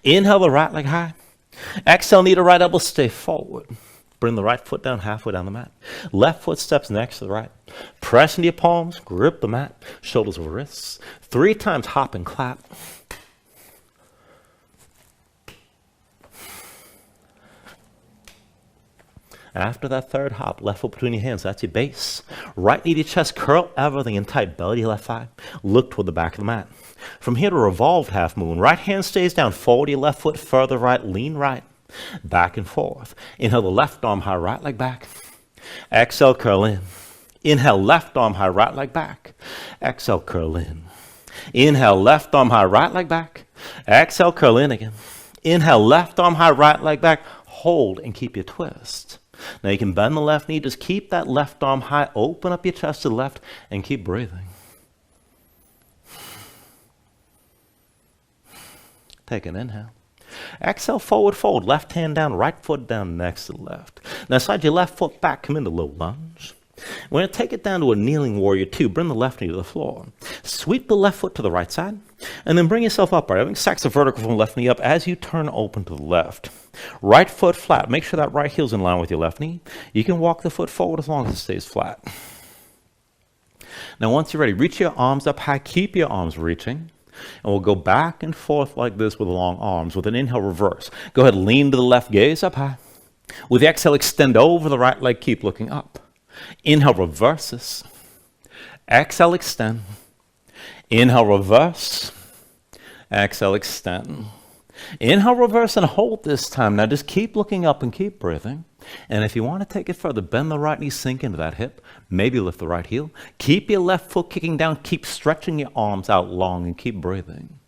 Inhale, the right leg high. Exhale, knee to right elbow, stay forward. Bring the right foot down halfway down the mat. Left foot steps next to the right. Press into your palms, grip the mat, shoulders over wrists. 3 times hop and clap. After that third hop, left foot between your hands, that's your base. Right knee to chest, curl everything in tight, belly to your left thigh. Look toward the back of the mat. From here to revolved half moon, right hand stays down, forward your left foot, further right, lean right. Back and forth. Inhale the left arm high, right leg back. Exhale, curl in. Inhale, left arm high, right leg back. Exhale, curl in. Inhale, left arm high, right leg back. Exhale, curl in again. Inhale, left arm high, right leg back. Hold and keep your twist. Now you can bend the left knee, just keep that left arm high, open up your chest to the left, and keep breathing. Take an inhale. Exhale, forward fold, left hand down, right foot down next to the left. Now slide your left foot back, come into low lunge. We're going to take it down to a kneeling warrior 2. Bring the left knee to the floor. Sweep the left foot to the right side, and then bring yourself upright. Everything stacks the vertical from the left knee up as you turn open to the left. Right foot flat. Make sure that right heel's in line with your left knee. You can walk the foot forward as long as it stays flat. Now once you're ready, reach your arms up high. Keep your arms reaching. And we'll go back and forth like this with long arms. With an inhale, reverse. Go ahead, lean to the left, gaze up high. With the exhale, extend over the right leg, keep looking up. Inhale, reverses. Exhale, extend. Inhale, reverse. Exhale, extend. Inhale, reverse, and hold this time. Now just keep looking up and keep breathing. And if you want to take it further, bend the right knee, sink into that hip. Maybe lift the right heel. Keep your left foot kicking down. Keep stretching your arms out long and keep breathing.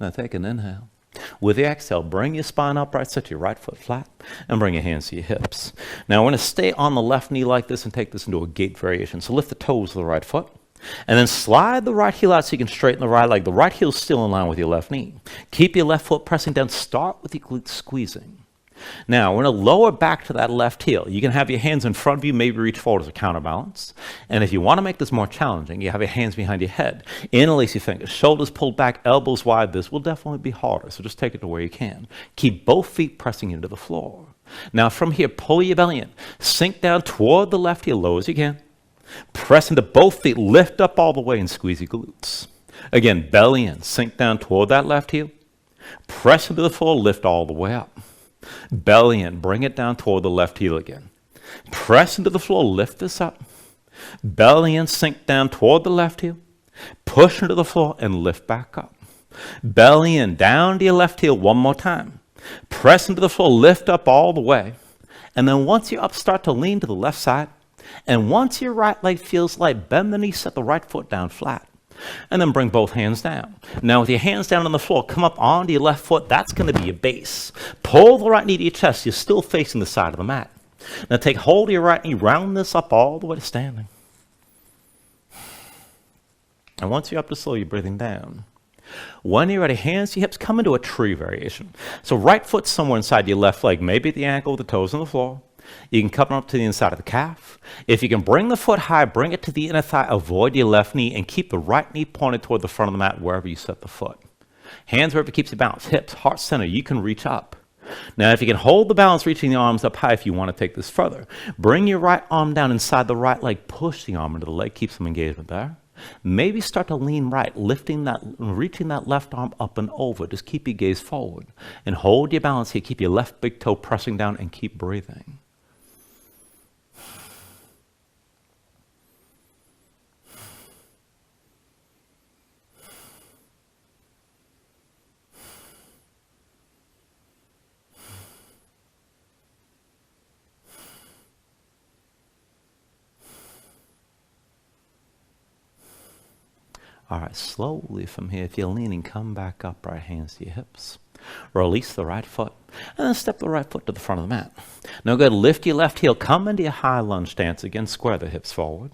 Now take an inhale. With the exhale, bring your spine upright, set your right foot flat, and bring your hands to your hips. Now we're going to stay on the left knee like this and take this into a gate variation. So lift the toes of the right foot, and then slide the right heel out so you can straighten the right leg. The right heel's still in line with your left knee. Keep your left foot pressing down. Start with your glutes squeezing. Now, we're going to lower back to that left heel. You can have your hands in front of you, maybe reach forward as a counterbalance. And if you want to make this more challenging, you have your hands behind your head. Interlace your fingers, shoulders pulled back, elbows wide. This will definitely be harder, so just take it to where you can. Keep both feet pressing into the floor. Now, from here, pull your belly in. Sink down toward the left heel, low as you can. Press into both feet, lift up all the way, and squeeze your glutes. Again, belly in, sink down toward that left heel. Press into the floor, lift all the way up. Belly in, bring it down toward the left heel again. Press into the floor, lift this up. Belly in, sink down toward the left heel. Push into the floor and lift back up. Belly in, down to your left heel one more time. Press into the floor, lift up all the way. And then once you're up, start to lean to the left side. And once your right leg feels light, bend the knee, set the right foot down flat. And then bring both hands down. Now with your hands down on the floor, come up onto your left foot. That's going to be your base. Pull the right knee to your chest. You're still facing the side of the mat. Now take hold of your right knee, round this up all the way to standing. And once you're up to slow, you're breathing down. When you're ready, hands to your hips, come into a tree variation. So right foot somewhere inside your left leg, maybe at the ankle, the toes on the floor. You can come up to the inside of the calf. If you can bring the foot high, bring it to the inner thigh, avoid your left knee, and keep the right knee pointed toward the front of the mat wherever you set the foot. Hands wherever it keeps you balanced. Hips, heart center, you can reach up. Now, if you can hold the balance, reaching the arms up high if you want to take this further. Bring your right arm down inside the right leg. Push the arm into the leg. Keep some engagement there. Maybe start to lean right, reaching that left arm up and over. Just keep your gaze forward. And hold your balance here. Keep your left big toe pressing down and keep breathing. All right, slowly from here, if you're leaning, come back up, right hands to your hips. Release the right foot, and then step the right foot to the front of the mat. Now go ahead, lift your left heel, come into your high lunge stance. Again, square the hips forward.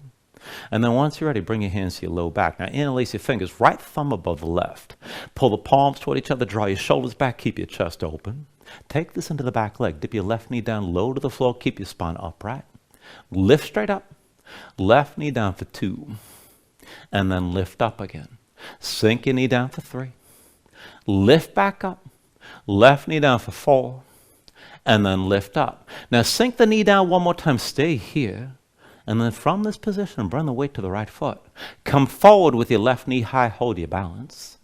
And then once you're ready, bring your hands to your low back. Now interlace your fingers, right thumb above the left. Pull the palms toward each other, draw your shoulders back, keep your chest open. Take this into the back leg. Dip your left knee down, low to the floor, keep your spine upright. Lift straight up, left knee down for 2. And then lift up again. Sink your knee down for 3. Lift back up. Left knee down for 4. And then lift up. Now sink the knee down one more time. Stay here. And then from this position, bring the weight to the right foot. Come forward with your left knee high. Hold your balance.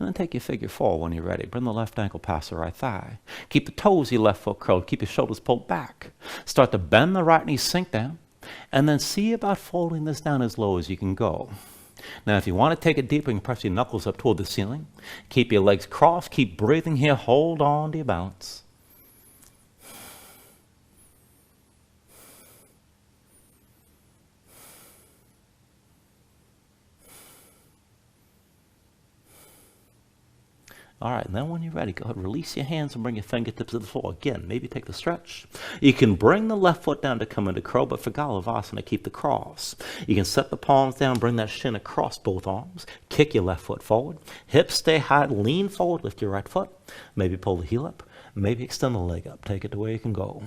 And then take your figure 4 when you're ready. Bring the left ankle past the right thigh. Keep the toes of your left foot curled. Keep your shoulders pulled back. Start to bend the right knee, sink down. And then see about folding this down as low as you can go. Now, if you want to take it deeper, you can press your knuckles up toward the ceiling. Keep your legs crossed. Keep breathing here. Hold on to your balance. All right, and then when you're ready, go ahead, release your hands and bring your fingertips to the floor. Again, maybe take the stretch. You can bring the left foot down to come into crow, but for Galavasana, keep the cross. You can set the palms down, bring that shin across both arms. Kick your left foot forward. Hips stay high, lean forward, lift your right foot. Maybe pull the heel up. Maybe extend the leg up. Take it to where you can go.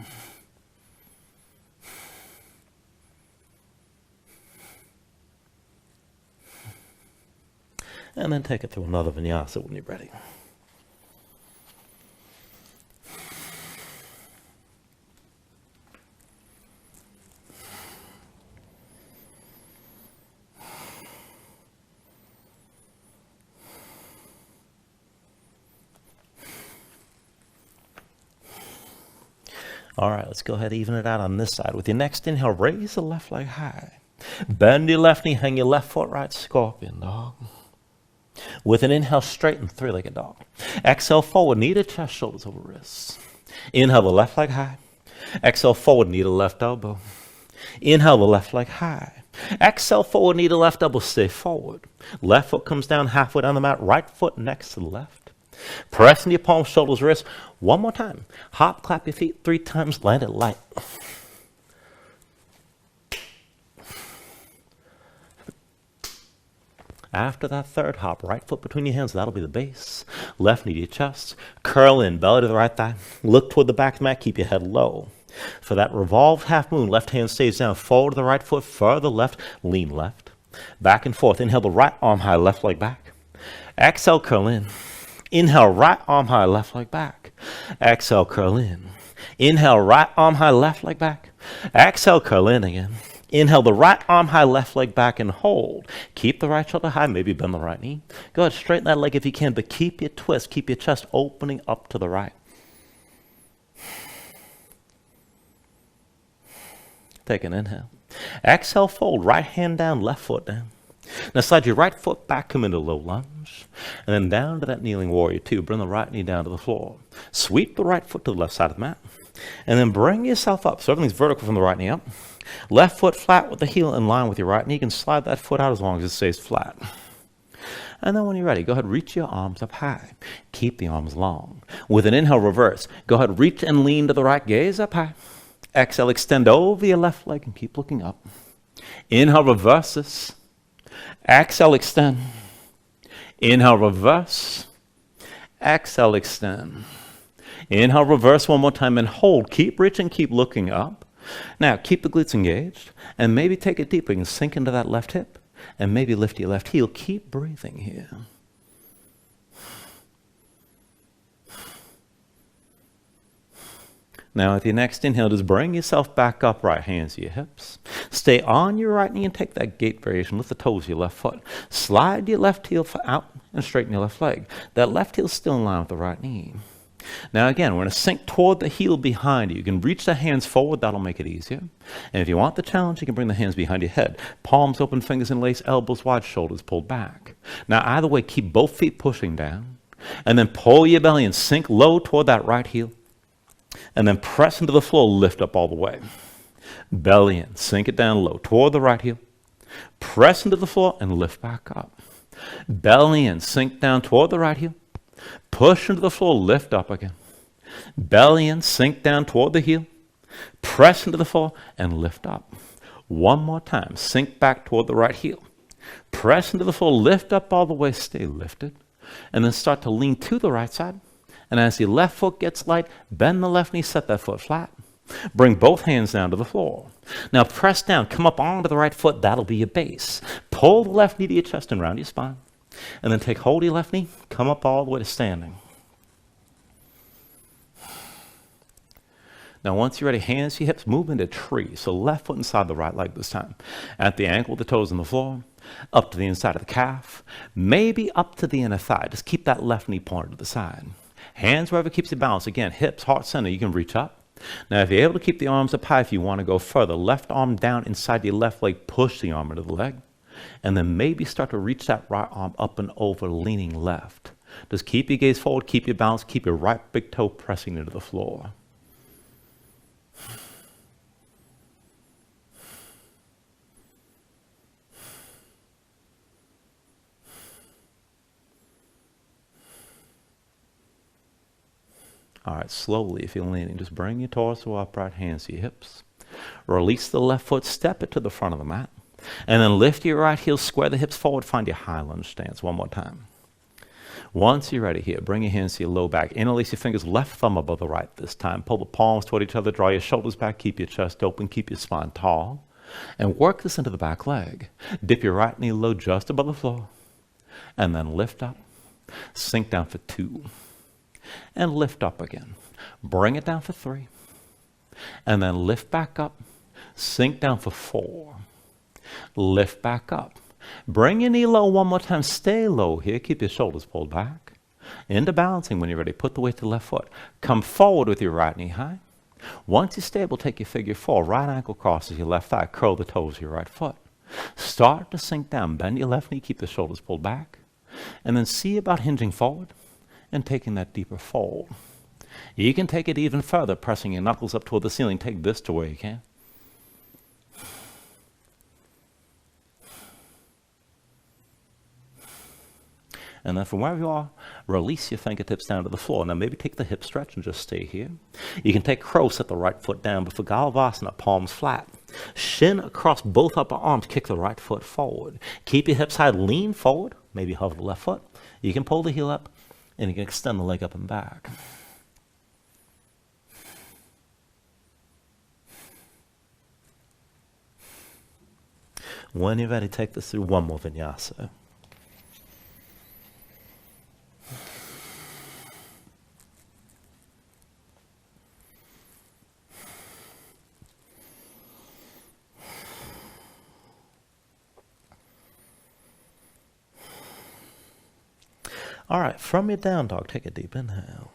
And then take it through another Vinyasa when you're ready. All right, let's go ahead and even it out on this side. With your next inhale, raise the left leg high. Bend your left knee, hang your left foot right, scorpion dog. With an inhale, straighten, three-legged dog. Exhale, forward, knee to chest, shoulders over wrists. Inhale, the left leg high. Exhale, forward, knee to left elbow. Inhale, the left leg high. Exhale, forward, knee to left elbow, stay forward. Left foot comes down halfway down the mat, right foot next to the left. Press into your palms, shoulders, wrists. One more time. Hop, clap your feet 3 times, land it light. After that third hop, right foot between your hands, that'll be the base. Left knee to your chest. Curl in, belly to the right thigh. Look toward the back of the mat, keep your head low. For that revolved half moon, left hand stays down, forward to the right foot, further left, lean left. Back and forth. Inhale the right arm high, left leg back. Exhale, curl in. Inhale, right arm high, left leg back. Exhale, curl in. Inhale, right arm high, left leg back. Exhale, curl in again. Inhale the right arm high, left leg back, and hold. Keep the right shoulder high, maybe bend the right knee. Go ahead, straighten that leg if you can, but keep your twist, keep your chest opening up to the right. Take an inhale. Exhale, fold, right hand down, left foot down. Now slide your right foot back, come into low lunge, and then down to that kneeling warrior 2. Bring the right knee down to the floor. Sweep the right foot to the left side of the mat, and then bring yourself up. So everything's vertical from the right knee up. Left foot flat with the heel in line with your right knee. You can slide that foot out as long as it stays flat. And then when you're ready, go ahead, reach your arms up high. Keep the arms long. With an inhale, reverse. Go ahead, reach and lean to the right, gaze up high. Exhale, extend over your left leg and keep looking up. Inhale, reverse this. Exhale, extend. Inhale, reverse. Exhale, extend. Inhale, reverse one more time and hold. Keep reaching, keep looking up. Now, keep the glutes engaged and maybe take it deeper. You can sink into that left hip and maybe lift your left heel. Keep breathing here. Now, with your next inhale, just bring yourself back up, right hands to your hips. Stay on your right knee and take that gate variation. Lift the toes of your left foot. Slide your left heel out and straighten your left leg. That left heel is still in line with the right knee. Now, again, we're going to sink toward the heel behind you. You can reach the hands forward. That'll make it easier. And if you want the challenge, you can bring the hands behind your head. Palms open, fingers in lace, elbows wide, shoulders pulled back. Now, either way, keep both feet pushing down. And then pull your belly and sink low toward that right heel. And then press into the floor, lift up all the way. Belly in, sink it down low toward the right heel. Press into the floor and lift back up. Belly in, sink down toward the right heel. Push into the floor, lift up again. Belly in, sink down toward the heel. Press into the floor and lift up. One more time, sink back toward the right heel. Press into the floor, lift up all the way, stay lifted. And then start to lean to the right side. And as your left foot gets light, bend the left knee, set that foot flat. Bring both hands down to the floor. Now press down, come up onto the right foot, that'll be your base. Pull the left knee to your chest and round your spine. And then take hold of your left knee, come up all the way to standing. Now once you're ready, hands to your hips, move into tree. So left foot inside the right leg this time. At the ankle, the toes on the floor. Up to the inside of the calf. Maybe up to the inner thigh. Just keep that left knee pointed to the side. Hands wherever keeps you balanced. Again, hips, heart center, you can reach up. Now, if you're able to keep the arms up high, if you want to go further, left arm down inside your left leg, push the arm into the leg. And then maybe start to reach that right arm up and over, leaning left. Just keep your gaze forward, keep your balance, keep your right big toe pressing into the floor. All right, slowly, if you're leaning, just bring your torso upright, hands to your hips. Release the left foot, step it to the front of the mat. And then lift your right heel, square the hips forward, find your high lunge stance. One more time. Once you're ready here, bring your hands to your low back. Interlace your fingers, left thumb above the right this time. Pull the palms toward each other, draw your shoulders back, keep your chest open, keep your spine tall. And work this into the back leg. Dip your right knee low just above the floor. And then lift up. Sink down for 2. And lift up again. Bring it down for 3. And then lift back up. Sink down for 4. Lift back up. Bring your knee low one more time. Stay low here. Keep your shoulders pulled back. Into balancing when you're ready. Put the weight to the left foot. Come forward with your right knee high. Once you're stable, take your figure 4. Right ankle crosses your left thigh. Curl the toes of your right foot. Start to sink down. Bend your left knee. Keep the shoulders pulled back. And then see about hinging forward and taking that deeper fold. You can take it even further, pressing your knuckles up toward the ceiling. Take this to where you can. And then from wherever you are, release your fingertips down to the floor. Now maybe take the hip stretch and just stay here. You can take crow, set the right foot down, but for Galavasana, palms flat. Shin across both upper arms, kick the right foot forward. Keep your hips high, lean forward, maybe hover the left foot. You can pull the heel up, and you can extend the leg up and back. When you're ready, take this through one more Vinyasa. All right, from your down dog, take a deep inhale.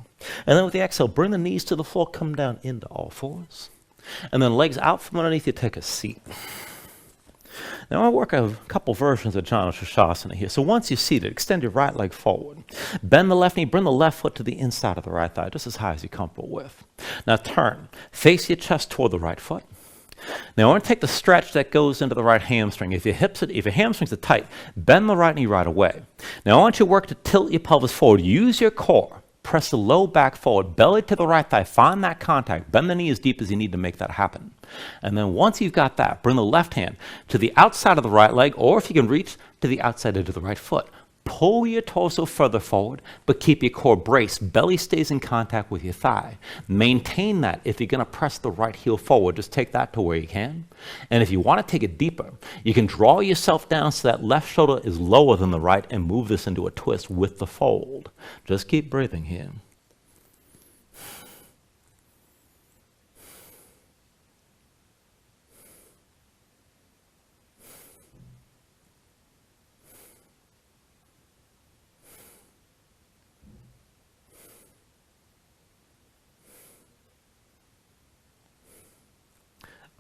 And then with the exhale, bring the knees to the floor, come down into all fours. And then legs out from underneath you, take a seat. Now I work a couple versions of Janu Shasana here. So once you're seated, extend your right leg forward. Bend the left knee, bring the left foot to the inside of the right thigh, just as high as you're comfortable with. Now turn, face your chest toward the right foot. Now I want to take the stretch that goes into the right hamstring. If your hamstrings are tight, bend the right knee right away. Now I want you to work to tilt your pelvis forward. Use your core. Press the low back forward, belly to the right thigh. Find that contact. Bend the knee as deep as you need to make that happen. And then once you've got that, bring the left hand to the outside of the right leg, or if you can reach, to the outside edge of the right foot. Pull your torso further forward, but keep your core braced. Belly stays in contact with your thigh. Maintain that if you're going to press the right heel forward. Just take that to where you can. And if you want to take it deeper, you can draw yourself down so that left shoulder is lower than the right and move this into a twist with the fold. Just keep breathing here.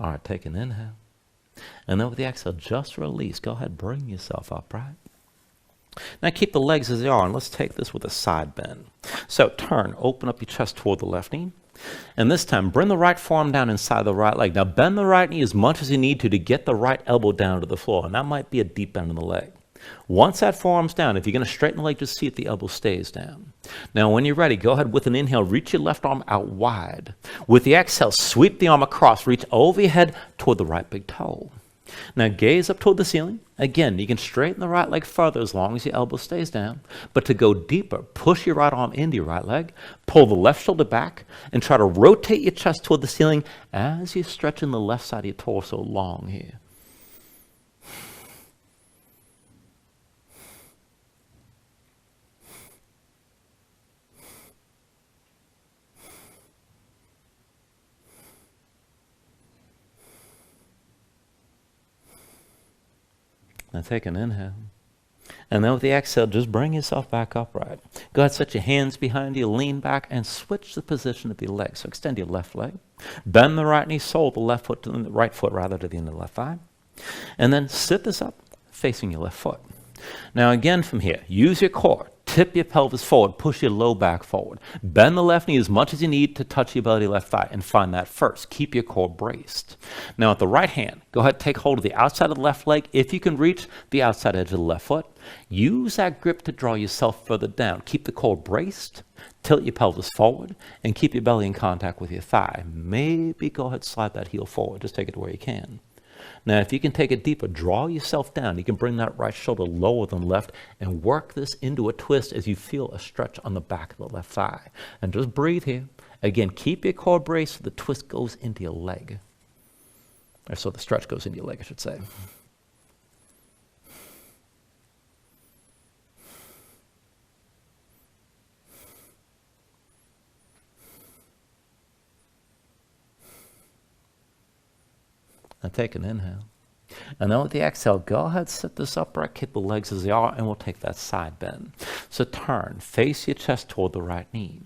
All right, take an inhale. And then with the exhale, just release. Go ahead, bring yourself upright. Now keep the legs as they are, and let's take this with a side bend. So turn, open up your chest toward the left knee. And this time, bring the right forearm down inside the right leg. Now bend the right knee as much as you need to get the right elbow down to the floor, and that might be a deep bend in the leg. Once that forearm's down, if you're going to straighten the leg, just see if the elbow stays down. Now, when you're ready, go ahead with an inhale. Reach your left arm out wide. With the exhale, sweep the arm across. Reach over your head toward the right big toe. Now, gaze up toward the ceiling. Again, you can straighten the right leg further as long as your elbow stays down. But to go deeper, push your right arm into your right leg. Pull the left shoulder back and try to rotate your chest toward the ceiling as you're stretching the left side of your torso long here. Now take an inhale. And then with the exhale, just bring yourself back upright. Go ahead, set your hands behind you, lean back, and switch the position of your legs. So extend your left leg. Bend the right knee, sole the left foot to the right foot rather to the end of the left thigh. And then sit this up, facing your left foot. Now again from here, use your core. Tip your pelvis forward, push your low back forward. Bend the left knee as much as you need to touch your belly left thigh, and find that first. Keep your core braced. Now with the right hand, go ahead, take hold of the outside of the left leg. If you can reach the outside edge of the left foot, use that grip to draw yourself further down. Keep the core braced, tilt your pelvis forward, and keep your belly in contact with your thigh. Maybe go ahead, slide that heel forward. Just take it where you can. Now, if you can take it deeper, draw yourself down. You can bring that right shoulder lower than left and work this into a twist as you feel a stretch on the back of the left thigh. And just breathe here. Again, keep your core braced so the twist goes into your leg. Or so the stretch goes into your leg, I should say. Now take an inhale. And then with the exhale, go ahead, sit this upright, keep the legs as they are, and we'll take that side bend. So turn, face your chest toward the right knee.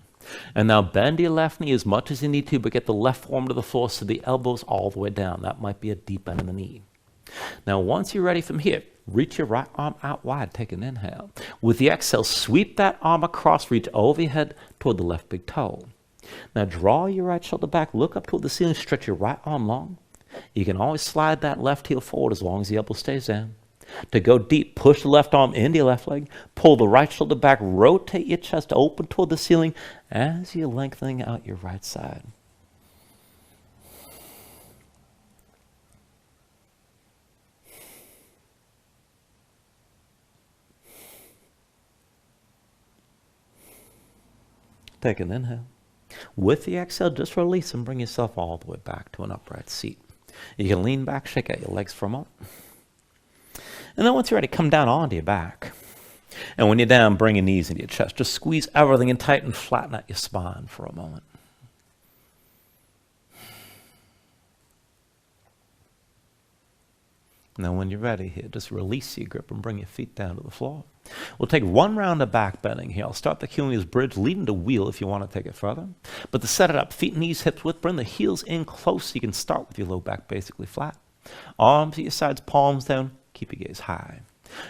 And now bend your left knee as much as you need to, but get the left forearm to the floor so the elbow's all the way down. That might be a deep bend in the knee. Now once you're ready from here, reach your right arm out wide, take an inhale. With the exhale, sweep that arm across, reach over your head toward the left big toe. Now draw your right shoulder back, look up toward the ceiling, stretch your right arm long. You can always slide that left heel forward as long as the elbow stays down. To go deep, push the left arm into your left leg, pull the right shoulder back, rotate your chest open toward the ceiling as you're lengthening out your right side. Take an inhale. With the exhale, just release and bring yourself all the way back to an upright seat. You can lean back, shake out your legs for a moment. And then once you're ready, come down onto your back. And when you're down, bring your knees into your chest. Just squeeze everything in tight and flatten out your spine for a moment. Now when you're ready here, just release your grip and bring your feet down to the floor. We'll take one round of back bending here. I'll start the Cumulus bridge, leading to wheel if you want to take it further. But to set it up, feet, knees, hips width, bring the heels in close so you can start with your low back basically flat. Arms at your sides, palms down, keep your gaze high.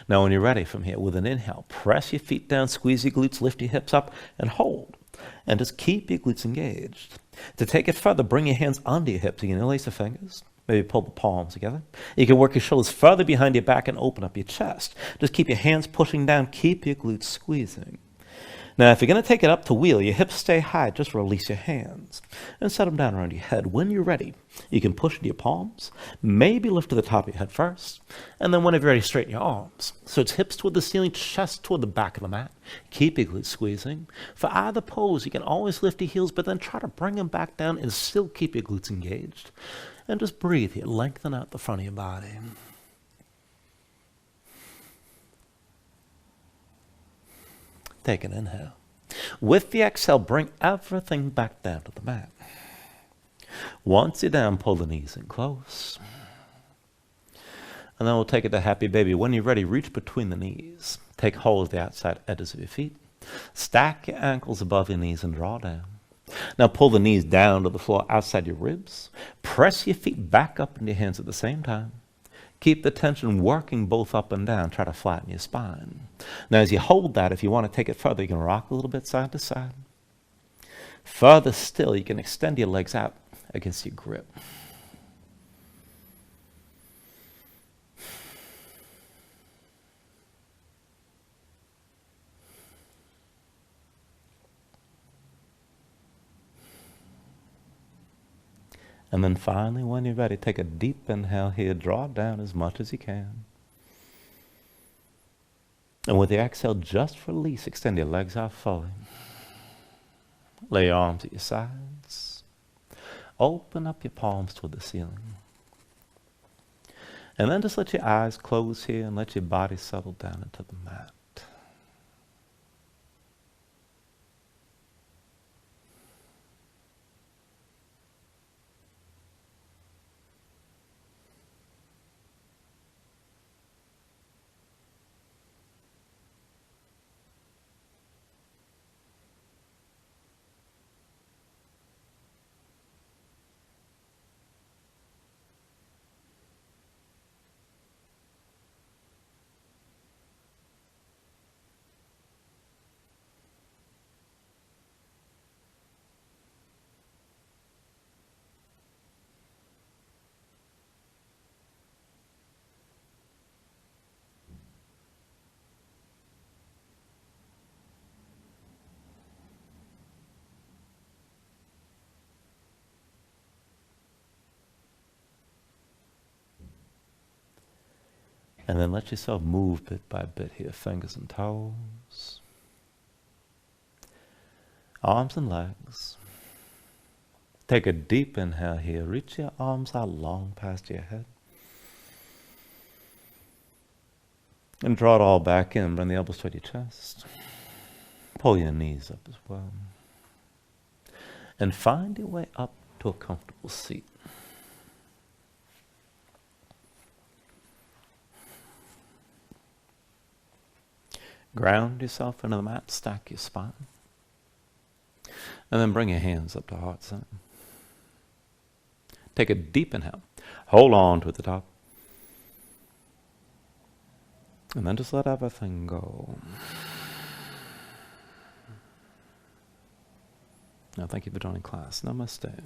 Now when you're ready from here, with an inhale, press your feet down, squeeze your glutes, lift your hips up, and hold. And just keep your glutes engaged. To take it further, bring your hands under your hips. You can interlace the fingers. Maybe pull the palms together. You can work your shoulders further behind your back and open up your chest. Just keep your hands pushing down. Keep your glutes squeezing. Now, if you're going to take it up to wheel, your hips stay high. Just release your hands and set them down around your head. When you're ready, you can push into your palms, maybe lift to the top of your head first, and then whenever you're ready, straighten your arms. So it's hips toward the ceiling, chest toward the back of the mat. Keep your glutes squeezing. For either pose, you can always lift your heels, but then try to bring them back down and still keep your glutes engaged. And just breathe here. Lengthen out the front of your body. Take an inhale. With the exhale, bring everything back down to the mat. Once you're down, pull the knees in close. And then we'll take it to happy baby. When you're ready, reach between the knees. Take hold of the outside edges of your feet. Stack your ankles above your knees and draw down. Now pull the knees down to the floor outside your ribs. Press your feet back up into your hands at the same time. Keep the tension working both up and down. Try to flatten your spine. Now as you hold that, if you want to take it further, you can rock a little bit side to side. Further still, you can extend your legs out against your grip. And then finally, when you're ready, take a deep inhale here. Draw down as much as you can. And with the exhale, just release. Extend your legs out fully. Lay your arms at your sides. Open up your palms toward the ceiling. And then just let your eyes close here and let your body settle down into the mat. And then let yourself move bit by bit here, fingers and toes, arms and legs. Take a deep inhale here. Reach your arms out long past your head. And draw it all back in. Bring the elbows toward your chest. Pull your knees up as well. And find your way up to a comfortable seat. Ground yourself into the mat, stack your spine. And then bring your hands up to heart center. Take a deep inhale. Hold on to the top. And then just let everything go. Now thank you for joining class. Namaste.